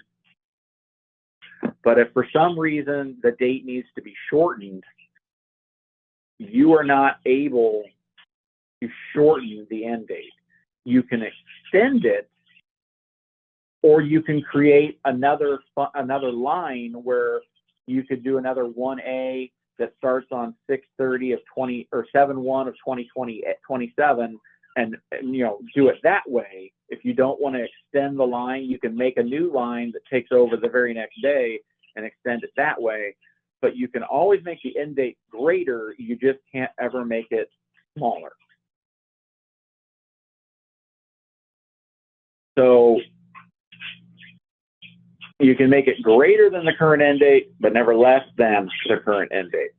But if for some reason the date needs to be shortened, you are not able to shorten the end date. You can extend it, or you can create another line where you could do another 1A that starts on 6/30 of 20 or 7/1 of 2027, and do it that way. If you don't want to extend the line, you can make a new line that takes over the very next day and extend it that way. But you can always make the end date greater. You just can't ever make it smaller. So you can make it greater than the current end date, but never less than the current end date.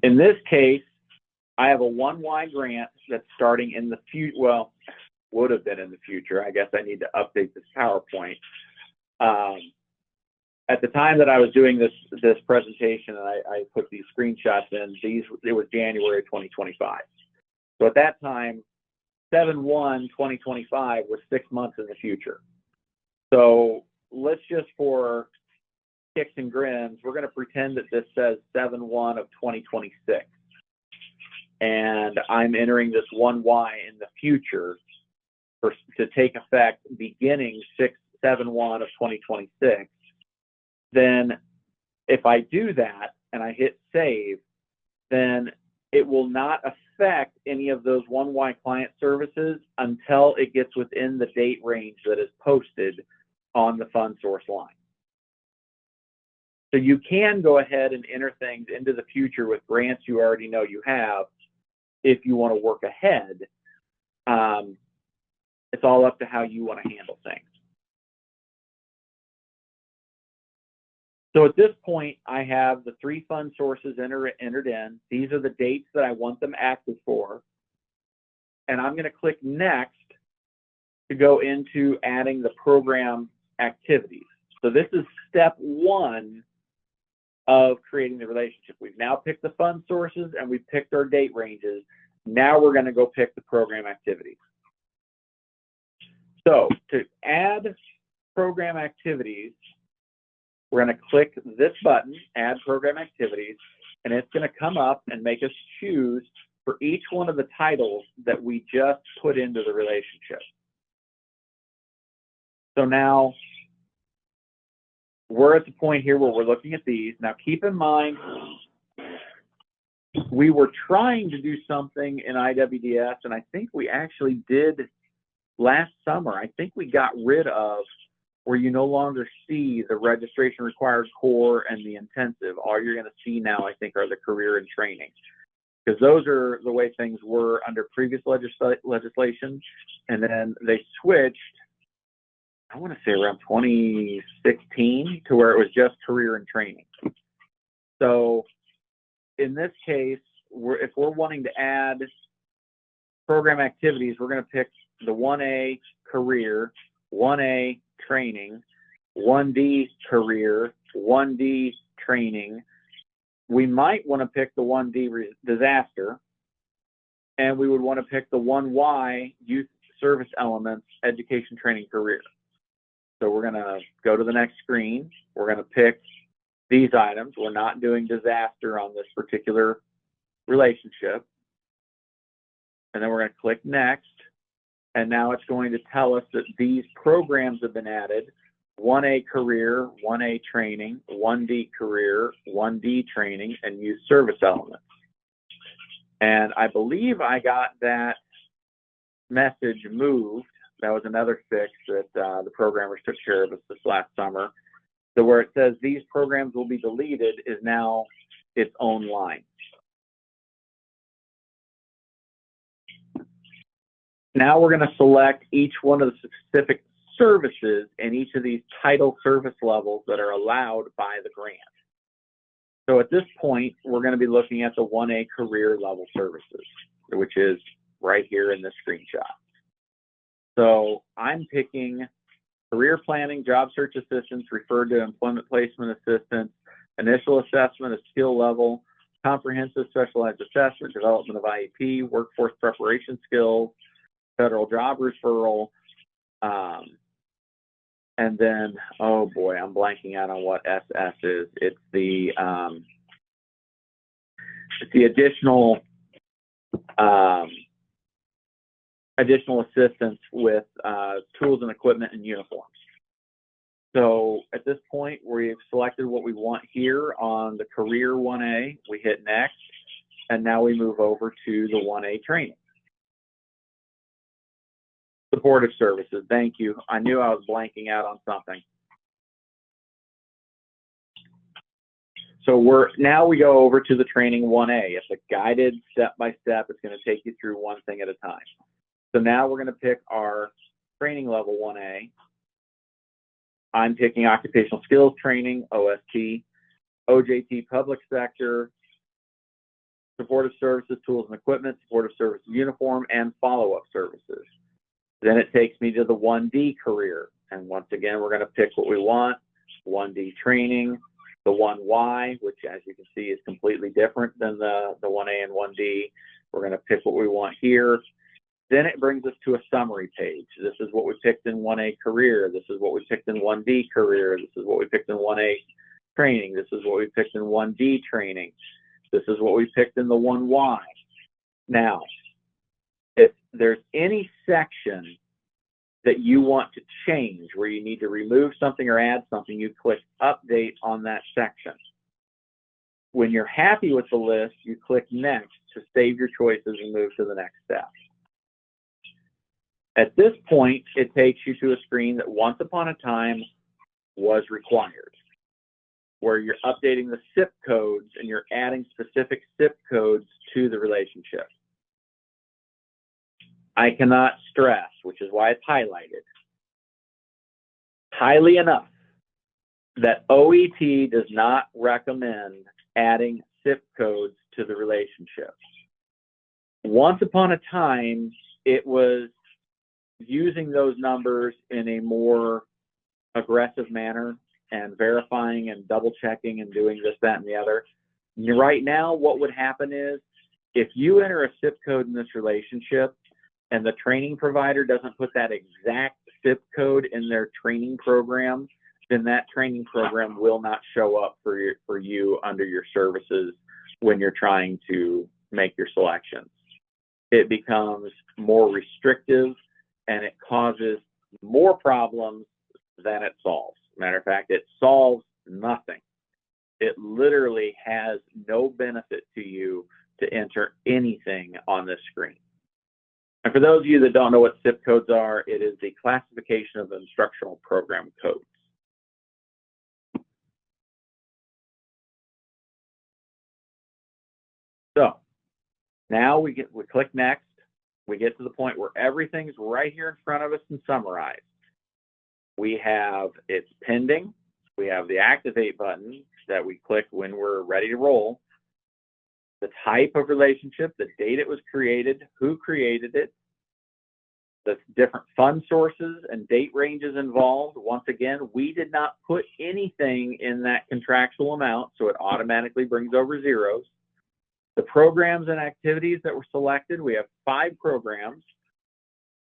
In this case, I have a 1Y grant that's starting in the future. Well, would have been in the future. I guess I need to update this PowerPoint. At the time that I was doing this presentation, and I put these screenshots in, it was January 2025. So at that time, 7/1/2025 was 6 months in the future. So let's just, for kicks and grins, we're going to pretend that this says 7/1 of 2026. And I'm entering this 1Y in the future to take effect beginning 7/1 of 2026. Then if I do that and I hit save, then it will not affect any of those 1Y client services until it gets within the date range that is posted on the fund source line. So you can go ahead and enter things into the future with grants you already know you have if you want to work ahead. It's all up to how you want to handle things. So at this point, I have the 3 fund sources entered in. These are the dates that I want them active for. And I'm going to click next to go into adding the program activities. So this is step 1 of creating the relationship. We've now picked the fund sources and we've picked our date ranges. Now we're going to go pick the program activities. So to add program activities, we're going to click this button, Add Program Activities, and it's going to come up and make us choose for each one of the titles that we just put into the relationship. So now we're at the point here where we're looking at these. Now keep in mind, we were trying to do something in IWDS, and I think we actually did last summer. I think we got rid of where you no longer see the registration required core and the intensive. All you're going to see now, I think, are the career and training, because those are the way things were under previous legislation. And then they switched, I want to say around 2016, to where it was just career and training. So in this case, if we're wanting to add program activities, we're going to pick the 1A career, 1A training, 1D career, 1D training. We might want to pick the 1D disaster, and we would want to pick the 1Y youth service elements, education, training, career. So we're going to go to the next screen. We're going to pick these items. We're not doing disaster on this particular relationship. And then we're going to click next. And now it's going to tell us that these programs have been added: 1A career, 1A training, 1D career, 1D training, and youth service elements. And I believe I got that message moved. That was another fix that the programmers took care of us this last summer. So where it says these programs will be deleted is now its own line. Now we're going to select each one of the specific services in each of these title service levels that are allowed by the grant. So at this point, we're going to be looking at the 1A career level services, which is right here in this screenshot. So I'm picking career planning, job search assistance, referred to employment placement assistance, initial assessment of skill level, comprehensive specialized assessment, development of IEP, workforce preparation skills, federal job referral, and then, oh boy, I'm blanking out on what SS is. It's the additional assistance with tools and equipment and uniforms. So at this point, we've selected what we want here on the career 1A. We hit next, and now we move over to the 1A training. Supportive services, thank you. I knew I was blanking out on something. So now we go over to the training 1A. It's a guided step-by-step. It's going to take you through one thing at a time. So now we're going to pick our training level 1A. I'm picking occupational skills training, OST, OJT public sector, supportive services, tools and equipment, supportive services uniform, and follow-up services. Then it takes me to the 1D career. And once again, we're going to pick what we want: 1D training, the 1Y, which as you can see is completely different than the 1A and 1D. We're going to pick what we want here. Then it brings us to a summary page. This is what we picked in 1A career. This is what we picked in 1D career. This is what we picked in 1A training. This is what we picked in 1D training. This is what we picked in the 1Y. Now, if there's any section that you want to change, where you need to remove something or add something, you click update on that section. When you're happy with the list, you click next to save your choices and move to the next step. At this point, it takes you to a screen that once upon a time was required, where you're updating the SIP codes and you're adding specific SIP codes to the relationship. I cannot stress, which is why it's highlighted, highly enough that OET does not recommend adding SIP codes to the relationship. Once upon a time, it was using those numbers in a more aggressive manner and verifying and double checking and doing this, that, and the other. Right now, what would happen is if you enter a SIP code in this relationship and the training provider doesn't put that exact SIP code in their training program, then that training program will not show up for you under your services when you're trying to make your selections. It becomes more restrictive and it causes more problems than it solves. Matter of fact, it solves nothing. It literally has no benefit to you to enter anything on this screen. And for those of you that don't know what SIP codes are, it is the classification of instructional program codes. So now we click next. We get to the point where everything's right here in front of us and summarized. We have it's pending. We have the activate button that we click when we're ready to roll. The type of relationship, the date it was created, who created it, the different fund sources and date ranges involved. Once again, we did not put anything in that contractual amount, so it automatically brings over zeros. The programs and activities that were selected, we have 5 programs.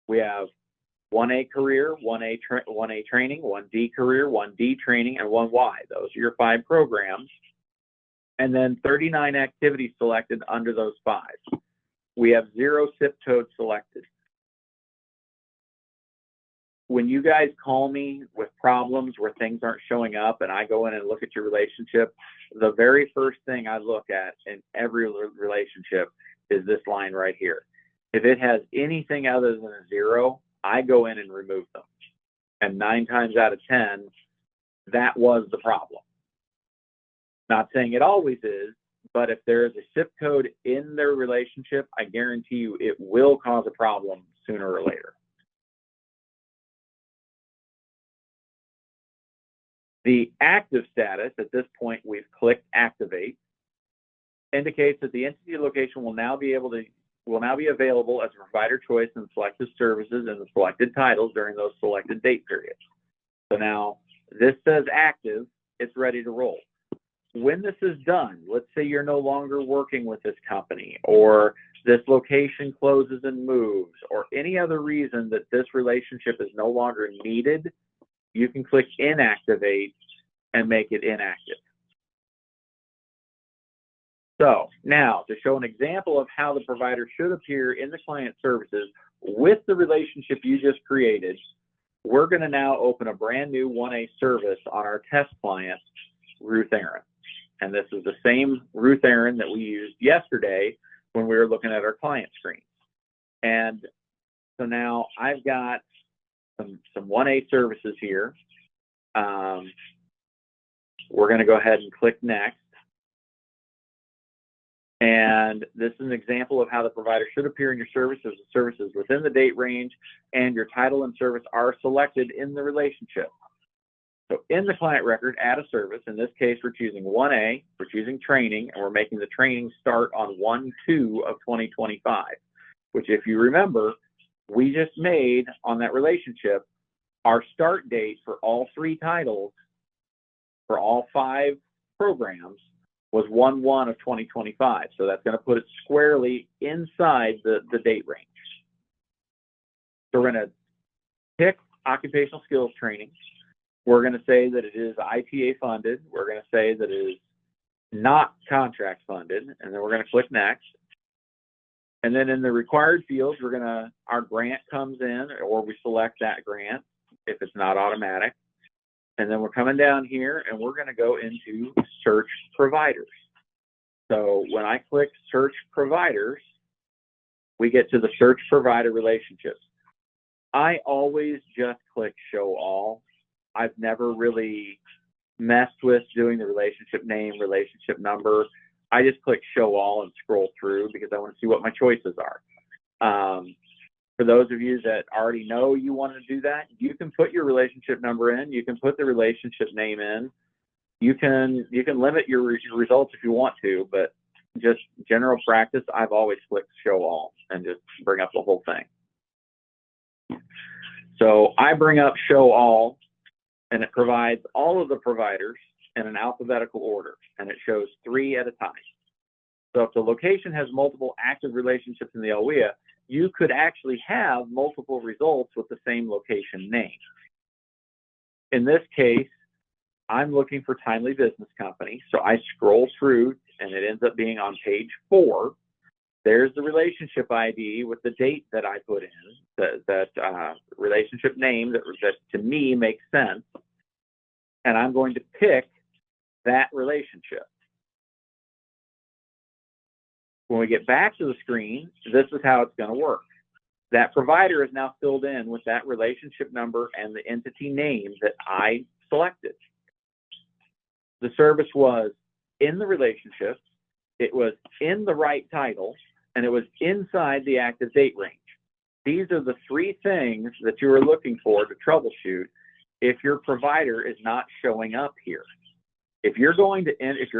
We have 1A career, 1A training, 1D career, 1D training, and 1Y. Those are your 5 programs. And then 39 activities selected under those 5. We have 0 SIP codes selected. When you guys call me with problems where things aren't showing up and I go in and look at your relationship, the very first thing I look at in every relationship is this line right here. If it has anything other than a 0, I go in and remove them. And 9 times out of 10, that was the problem. Not saying it always is, but if there is a SIP code in their relationship, I guarantee you it will cause a problem sooner or later. The active status, at this point we've clicked activate, indicates that the entity location will now be available as a provider choice in selected services and the selected titles during those selected date periods. So now this says active, it's ready to roll. When this is done, let's say you're no longer working with this company, or this location closes and moves, or any other reason that this relationship is no longer needed, you can click inactivate and make it inactive. So now, to show an example of how the provider should appear in the client services with the relationship you just created, we're going to now open a brand new 1A service on our test client, Ruth Aaron. And this is the same Ruth Aaron that we used yesterday when we were looking at our client screen. And so now I've got some 1A services here. We're going to go ahead and click next. And this is an example of how the provider should appear in your services within the date range, and your title and service are selected in the relationship. So in the client record, add a service. In this case, we're choosing 1A, we're choosing training, and we're making the training start on 1/2 of 2025, which, if you remember, we just made on that relationship, our start date for all 3 titles, for all 5 programs, was 1/1 of 2025. So that's going to put it squarely inside the date range. So we're going to pick occupational skills training. We're going to say that it is IPA funded. We're going to say that it is not contract funded, and then we're going to click next. And then in the required fields, our grant comes in, or we select that grant if it's not automatic. And then we're coming down here and we're going to go into search providers. So when I click search providers, we get to the search provider relationships. I always just click show all. I've never really messed with doing the relationship name, relationship number. I just click show all and scroll through because I want to see what my choices are. For those of you that already know you want to do that, you can put your relationship number in, you can put the relationship name in, you can limit your results if you want to, but just general practice, I've always clicked show all and just bring up the whole thing. So I bring up show all, and it provides all of the providers in an alphabetical order, and it shows 3 at a time. So if the location has multiple active relationships in the LWIA, you could actually have multiple results with the same location name. In this case, I'm looking for Timely Business Company, so I scroll through, and it ends up being on page 4. There's the relationship ID with the date that I put in, that relationship name that to me makes sense, and I'm going to pick that relationship. When we get back to the screen, this is how it's going to work. That provider is now filled in with that relationship number and the entity name that I selected. The service was in the relationship, it was in the right title, and it was inside the active date range. These are the 3 things that you are looking for to troubleshoot if your provider is not showing up here. If you're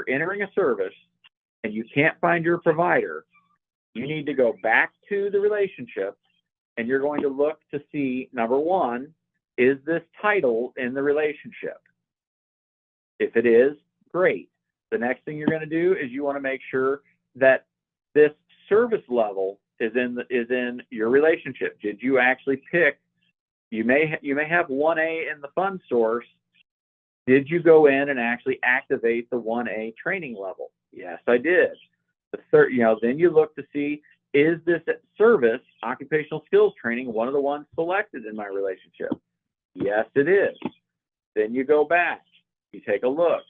entering a service and you can't find your provider, you need to go back to the relationship and you're going to look to see, number one, is this title in the relationship? If it is, great. The next thing you're going to do is you want to make sure that this service level is in your relationship. Did you actually pick? You may have 1A in the fund source. Did you go in and actually activate the 1A training level? Yes, I did. The third, then you look to see, is this service, occupational skills training, one of the ones selected in my relationship? Yes, it is. Then you go back, you take a look.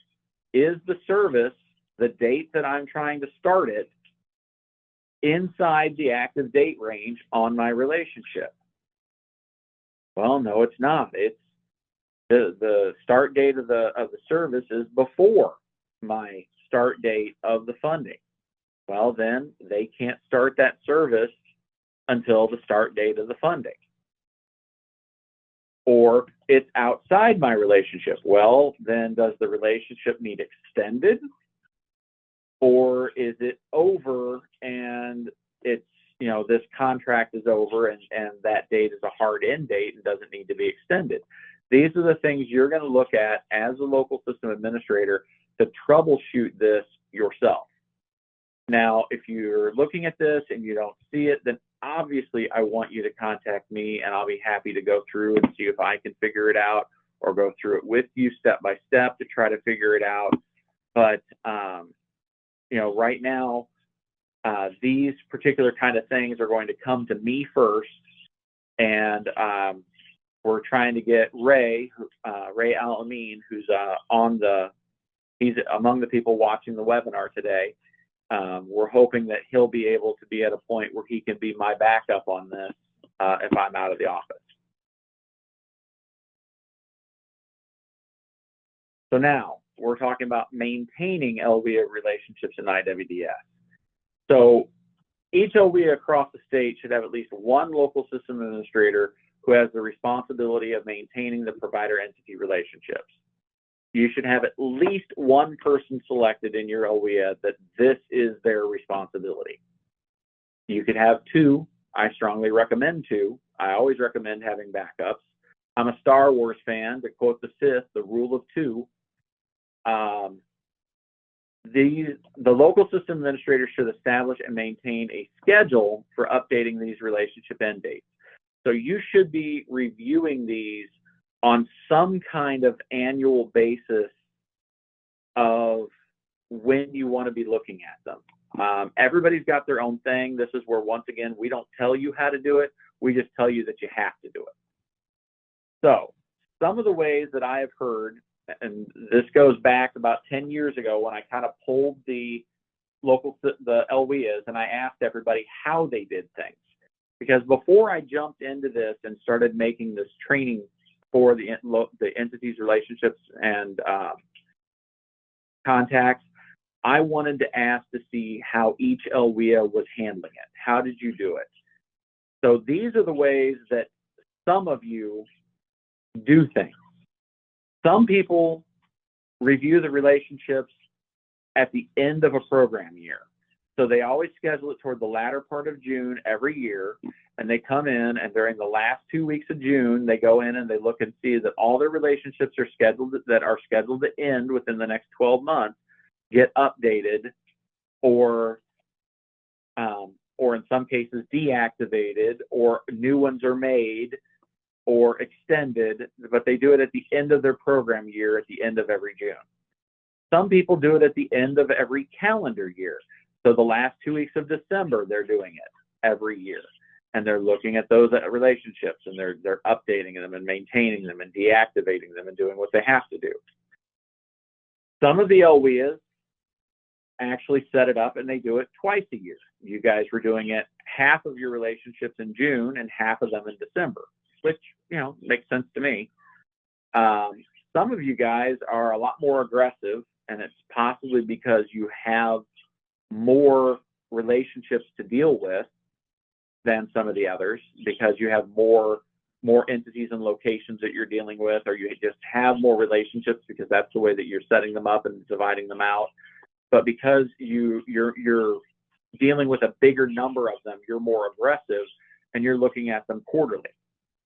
Is the service, the date that I'm trying to start it, inside the active date range on my relationship? Well, no, it's not. It's the start date of the service is before my start date of the funding. Well, then they can't start that service until the start date of the funding. Or it's outside my relationship. Well, then does the relationship need extended? Or is it over and it's, this contract is over and that date is a hard end date and doesn't need to be extended? These are the things you're going to look at as a local system administrator to troubleshoot this yourself. Now, if you're looking at this and you don't see it, then obviously I want you to contact me and I'll be happy to go through and see if I can figure it out or go through it with you step by step to try to figure it out. But, right now, these particular kind of things are going to come to me first. And we're trying to get Ray Al-Amin, who's he's among the people watching the webinar today. We're hoping that he'll be able to be at a point where he can be my backup on this if I'm out of the office. So now we're talking about maintaining LWIA relationships in IWDS. So each LWIA across the state should have at least one local system administrator who has the responsibility of maintaining the provider entity relationships. You should have at least one person selected in your LWIA that this is their responsibility. You could have two. I strongly recommend two. I always recommend having backups. I'm a Star Wars fan. To quote the Sith, the rule of two. The local system administrator should establish and maintain a schedule for updating these relationship end dates. So you should be reviewing these on some kind of annual basis of when you want to be looking at them. Everybody's got their own thing. This is where, once again, we don't tell you how to do it. We just tell you that you have to do it. So some of the ways that I have heard, and this goes back about 10 years ago when I kind of pulled the LWIAs and I asked everybody how they did things. Because before I jumped into this and started making this training for the entities, relationships, and contacts, I wanted to ask to see how each LWIA was handling it. How did you do it? So these are the ways that some of you do things. Some people review the relationships at the end of a program year. So they always schedule it toward the latter part of June every year, and they come in, and during the last 2 weeks of June, they go in and they look and see that all their relationships are scheduled to end within the next 12 months, get updated, or in some cases deactivated, or new ones are made or extended, but they do it at the end of their program year at the end of every June. Some people do it at the end of every calendar year. So the last 2 weeks of December, they're doing it every year. And they're looking at those relationships, and they're updating them and maintaining them and deactivating them and doing what they have to do. Some of the LWIAs actually set it up and they do it twice a year. You guys were doing it half of your relationships in June and half of them in December, which, makes sense to me. Some of you guys are a lot more aggressive, and it's possibly because you have more relationships to deal with than some of the others, because you have more entities and locations that you're dealing with, or you just have more relationships because that's the way that you're setting them up and dividing them out. But because you're dealing with a bigger number of them, you're more aggressive. and you're looking at them quarterly.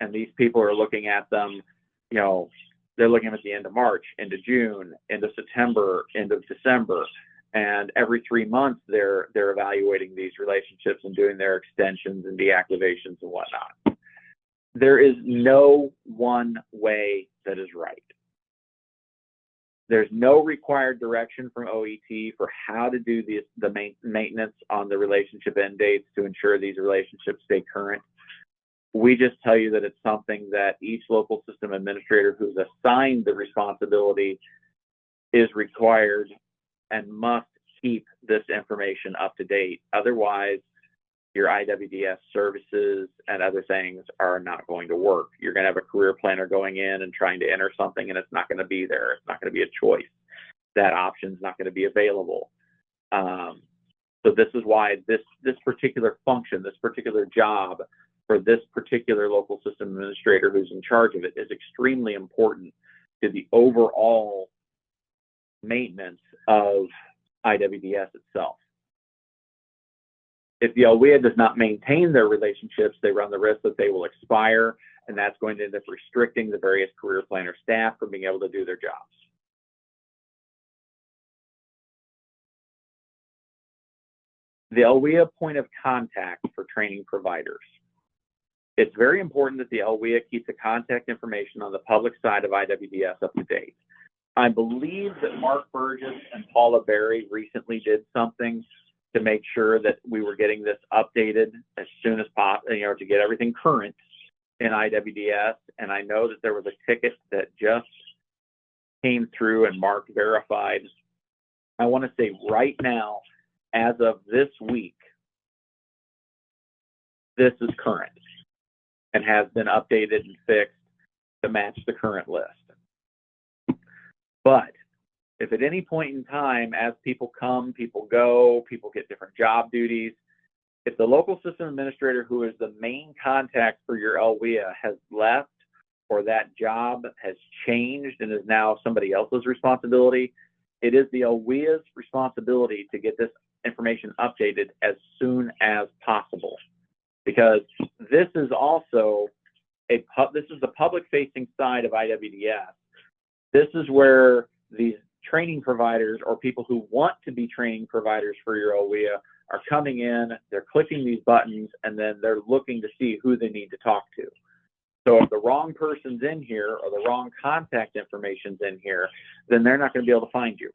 And these people are looking at them, you know, they're looking at the end of March, into June, into September, into December, and every 3 months they're evaluating these relationships and doing their extensions and deactivations and whatnot. There is no one way that is right. There's no required direction from OET for how to do the maintenance on the relationship end dates to ensure these relationships stay current. We just tell you that it's something that each local system administrator who's assigned the responsibility is required and must keep this information up to date. Otherwise, your IWDS services and other things are not going to work. You're going to have a career planner going in and trying to enter something, and it's not going to be there. It's not going to be a choice. That option is not going to be available. So this is why this particular function, this particular job for this particular local system administrator who's in charge of it is extremely important to the overall maintenance of IWDS itself. If the LWIA does not maintain their relationships, they run the risk that they will expire, and that's going to end up restricting the various career planner staff from being able to do their jobs. The LWIA point of contact for training providers. It's very important that the LWIA keeps the contact information on the public side of IWDS up to date. I believe that Mark Burgess and Paula Berry recently did something to make sure that we were getting this updated as soon as possible, you know, to get everything current in IWDS. And I know that there was a ticket that just came through and Mark verified. I want to say right now, as of this week, this is current and has been updated and fixed to match the current list. But if at any point in time, as people come, people go, people get different job duties, if the local system administrator who is the main contact for your LWIA has left or that job has changed and is now somebody else's responsibility, it is the LWIA's responsibility to get this information updated as soon as possible. Because this is also this is the public-facing side of IWDS. This is where these training providers or people who want to be training providers for your LWIA are coming in, they're clicking these buttons, and then they're looking to see who they need to talk to. So if the wrong person's in here or the wrong contact information's in here, then they're not going to be able to find you.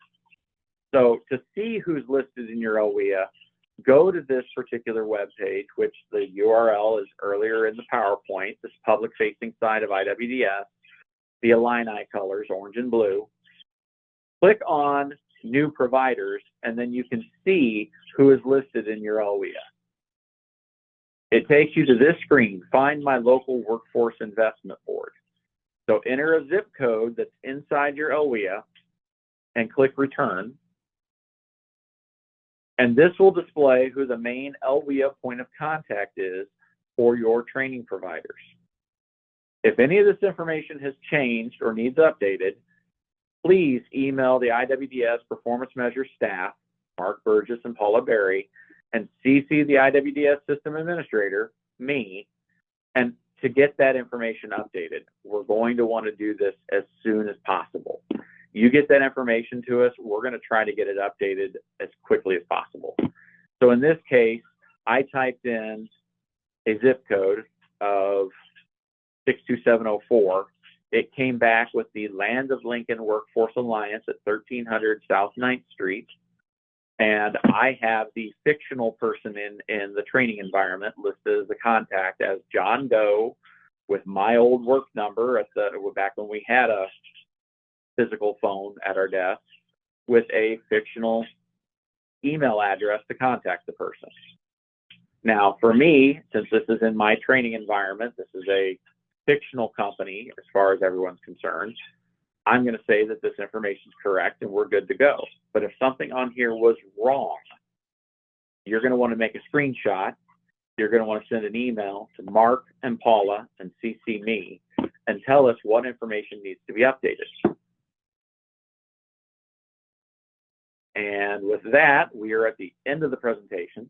So to see who's listed in your LWIA, go to this particular web page, which the URL is earlier in the PowerPoint, this public-facing side of IWDS, the Illini colors, orange and blue. Click on New Providers, and then you can see who is listed in your LWIA. It takes you to this screen, Find My Local Workforce Investment Board. So enter a zip code that's inside your LWIA and click Return. And this will display who the main LWIA point of contact is for your training providers. If any of this information has changed or needs updated, please email the IWDS Performance Measure staff, Mark Burgess and Paula Berry, and CC the IWDS System Administrator, me, and to get that information updated. We're going to want to do this as soon as possible. You get that information to us, we're going to try to get it updated as quickly as possible. So in this case, I typed in a zip code of 62704. It came back with the Land of Lincoln Workforce Alliance at 1300 South 9th Street. And I have the fictional person in the training environment listed as a contact as John Doe with my old work number back when we had a physical phone at our desk with a fictional email address to contact the person. Now, for me, since this is in my training environment, this is a fictional company as far as everyone's concerned, I'm going to say that this information is correct and we're good to go. But if something on here was wrong, you're going to want to make a screenshot. You're going to want to send an email to Mark and Paula and CC me and tell us what information needs to be updated. And with that, we are at the end of the presentation.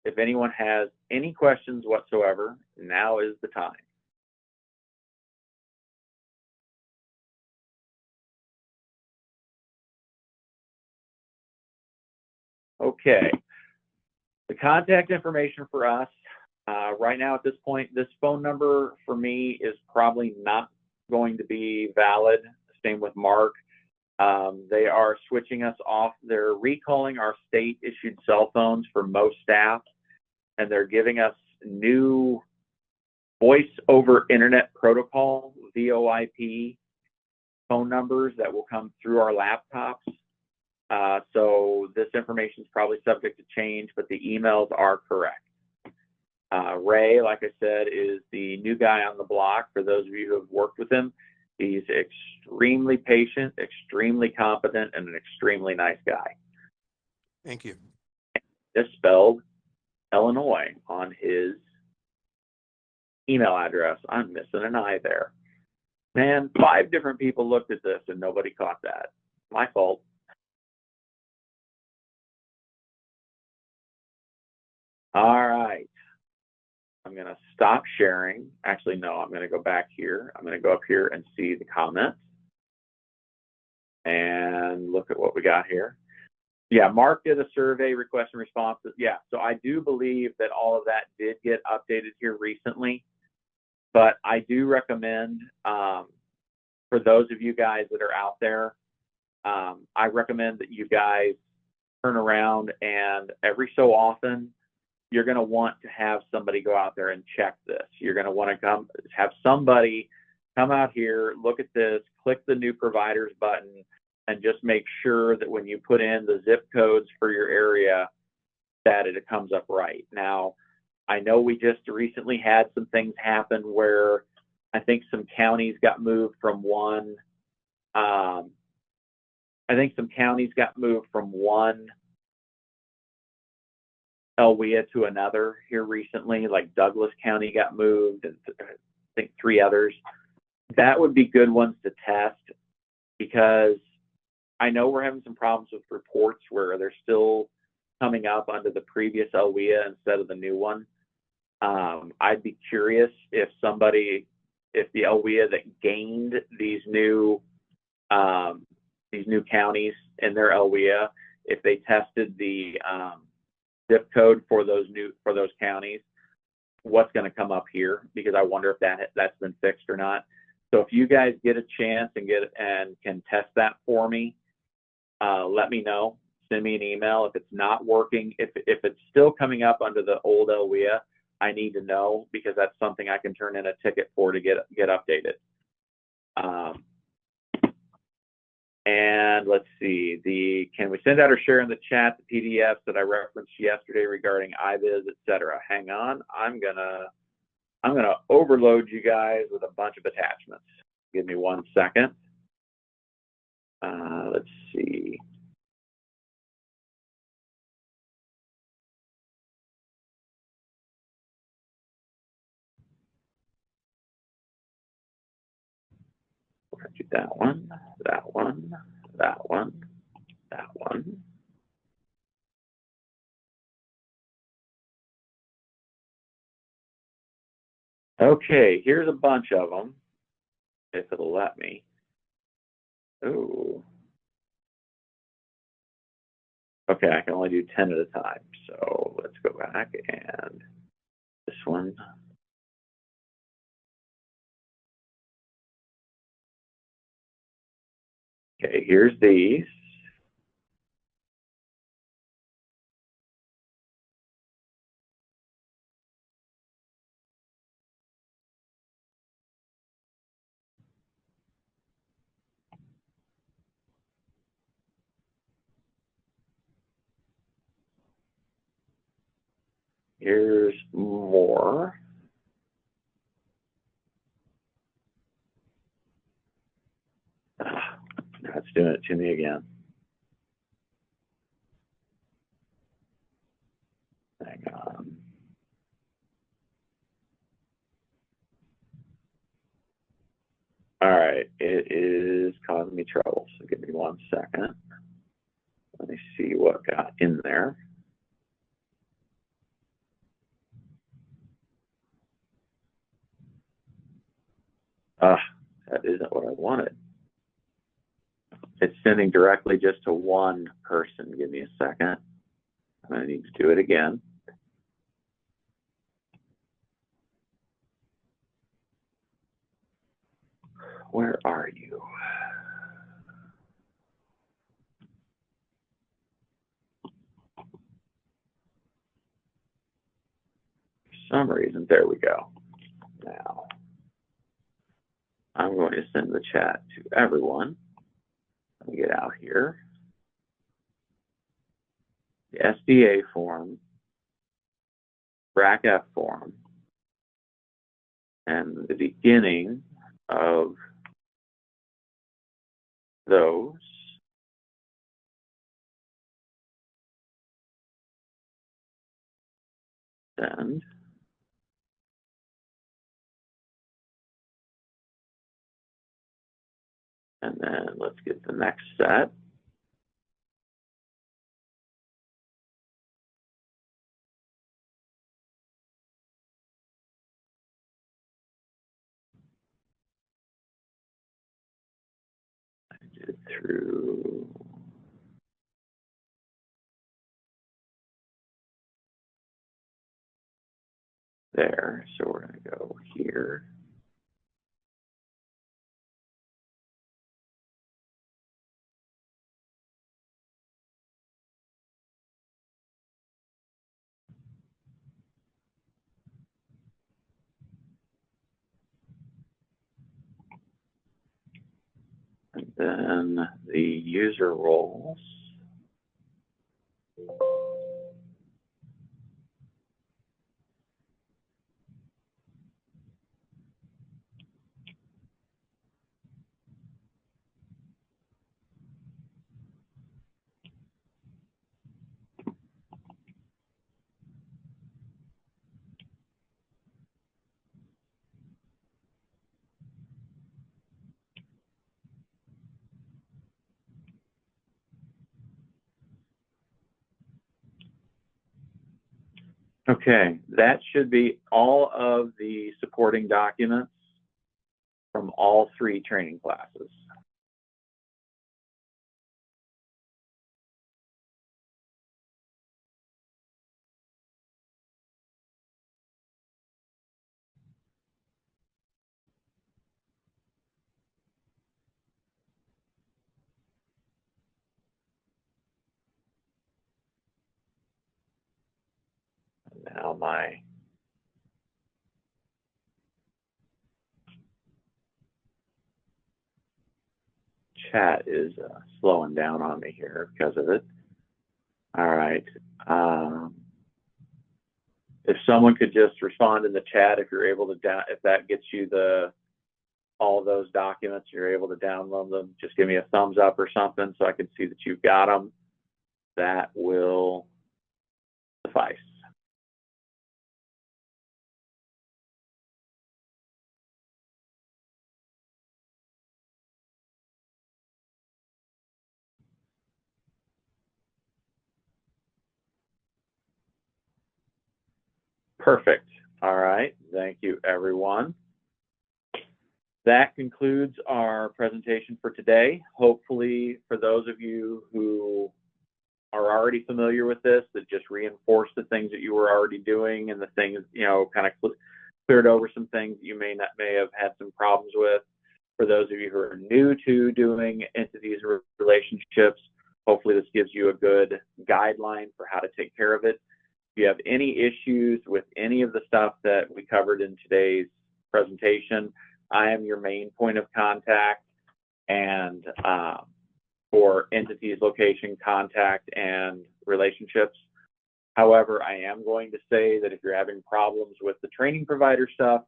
if anyone has any questions whatsoever, now is the time. Okay, the contact information for us, right now at this point, this phone number for me is probably not going to be valid. Same with Mark. They are switching us off. They're recalling our state-issued cell phones for most staff, and they're giving us new voice over internet protocol, VoIP phone numbers that will come through our laptops. So this information is probably subject to change, but the emails are correct. Ray, like I said, is the new guy on the block. For those of you who have worked with him, he's extremely patient, extremely competent, and an extremely nice guy.
Thank you.
Just spelled Illinois on his email address. I'm missing an I there. Man, 5 different people looked at this and nobody caught that. My fault. All right. I'm going to stop sharing. Actually, no, I'm going to go back here. I'm going to go up here and see the comments and look at what we got here. Yeah, Mark did a survey, request and responses. Yeah, so I do believe that all of that did get updated here recently, but I do recommend for those of you guys that are out there, I recommend that you guys turn around and every so often, you're going to want to have somebody go out there and check this. You're going to want to have somebody come out here, look at this, click the new providers button, and just make sure that when you put in the zip codes for your area, that it comes up right. Now, I know we just recently had some things happen where I think some counties got moved from one. LWIA to another here recently, like Douglas County got moved, and I think 3 others. That would be good ones to test, because I know we're having some problems with reports where they're still coming up under the previous LWIA instead of the new one. I'd be curious if the LWIA that gained these new counties in their LWIA, if they tested the zip code for those counties, what's going to come up here, because I wonder if that's been fixed or not. So if you guys get a chance and can test that for me, let me know. Send me an email if it's not working. If it's still coming up under the old LWIA, I need to know, because that's something I can turn in a ticket for to get updated. And let's see, can we send out or share in the chat the PDFs that I referenced yesterday regarding IVIS, etc.? Hang on, I'm gonna overload you guys with a bunch of attachments. Give me 1 second. Let's see. We're gonna do that one, that one, that one, that one. Okay, here's a bunch of them, if it'll let me. Oh. Okay, I can only do 10 at a time. So let's go back, and this one. Okay, here's these. Here's more. That's doing it to me again. Hang on. All right, it is causing me trouble, so give me 1 second. Let me see what got in there. That isn't what I wanted. It's sending directly just to one person. Give me a second. I need to do it again. Where are you? For some reason, there we go. Now, I'm going to send the chat to everyone. Let me get out here. The SDA form, BRAC-F form, and the beginning of those. Send. And then let's get the next set. I did through there. So we're going to go here. And then the user roles. Okay, that should be all of the supporting documents from all 3 training classes. Now my chat is slowing down on me here because of it. All right. If someone could just respond in the chat, if you're able to if that gets you all those documents, you're able to download them, just give me a thumbs up or something so I can see that you've got them. That will suffice. Perfect. All right. Thank you, everyone. That concludes our presentation for today. Hopefully, for those of you who are already familiar with this, that just reinforced the things that you were already doing and the things, kind of cleared over some things that you may have had some problems with. For those of you who are new to doing entities or relationships, hopefully this gives you a good guideline for how to take care of it. If you have any issues with any of the stuff that we covered in today's presentation, I am your main point of contact, and for entities, location, contact, and relationships. However, I am going to say that if you're having problems with the training provider stuff,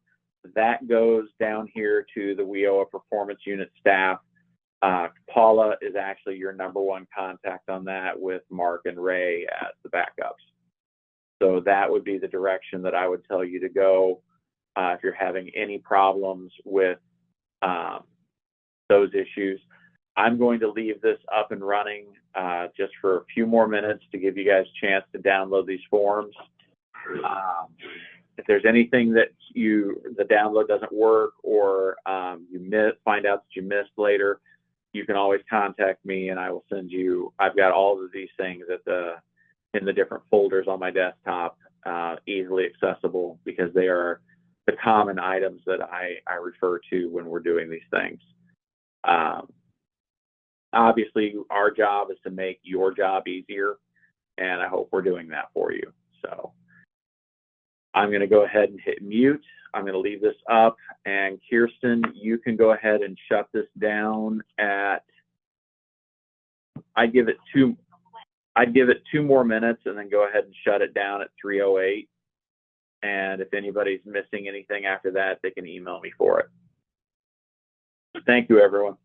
that goes down here to the WIOA Performance Unit staff. Paula is actually your #1 contact on that, with Mark and Ray as the backups. So that would be the direction that I would tell you to go if you're having any problems with those issues. I'm going to leave this up and running just for a few more minutes to give you guys a chance to download these forms. If there's anything that the download doesn't work, or you find out that you missed later, you can always contact me, and I will send you. I've got all of these things in the different folders on my desktop, easily accessible, because they are the common items that I refer to when we're doing these things. Obviously, our job is to make your job easier, and I hope we're doing that for you. So I'm going to go ahead and hit mute. I'm going to leave this up, and Kirsten, you can go ahead and shut this down at, I'd give it 2 more minutes, and then go ahead and shut it down at 3:08. And if anybody's missing anything after that, they can email me for it. Thank you, everyone.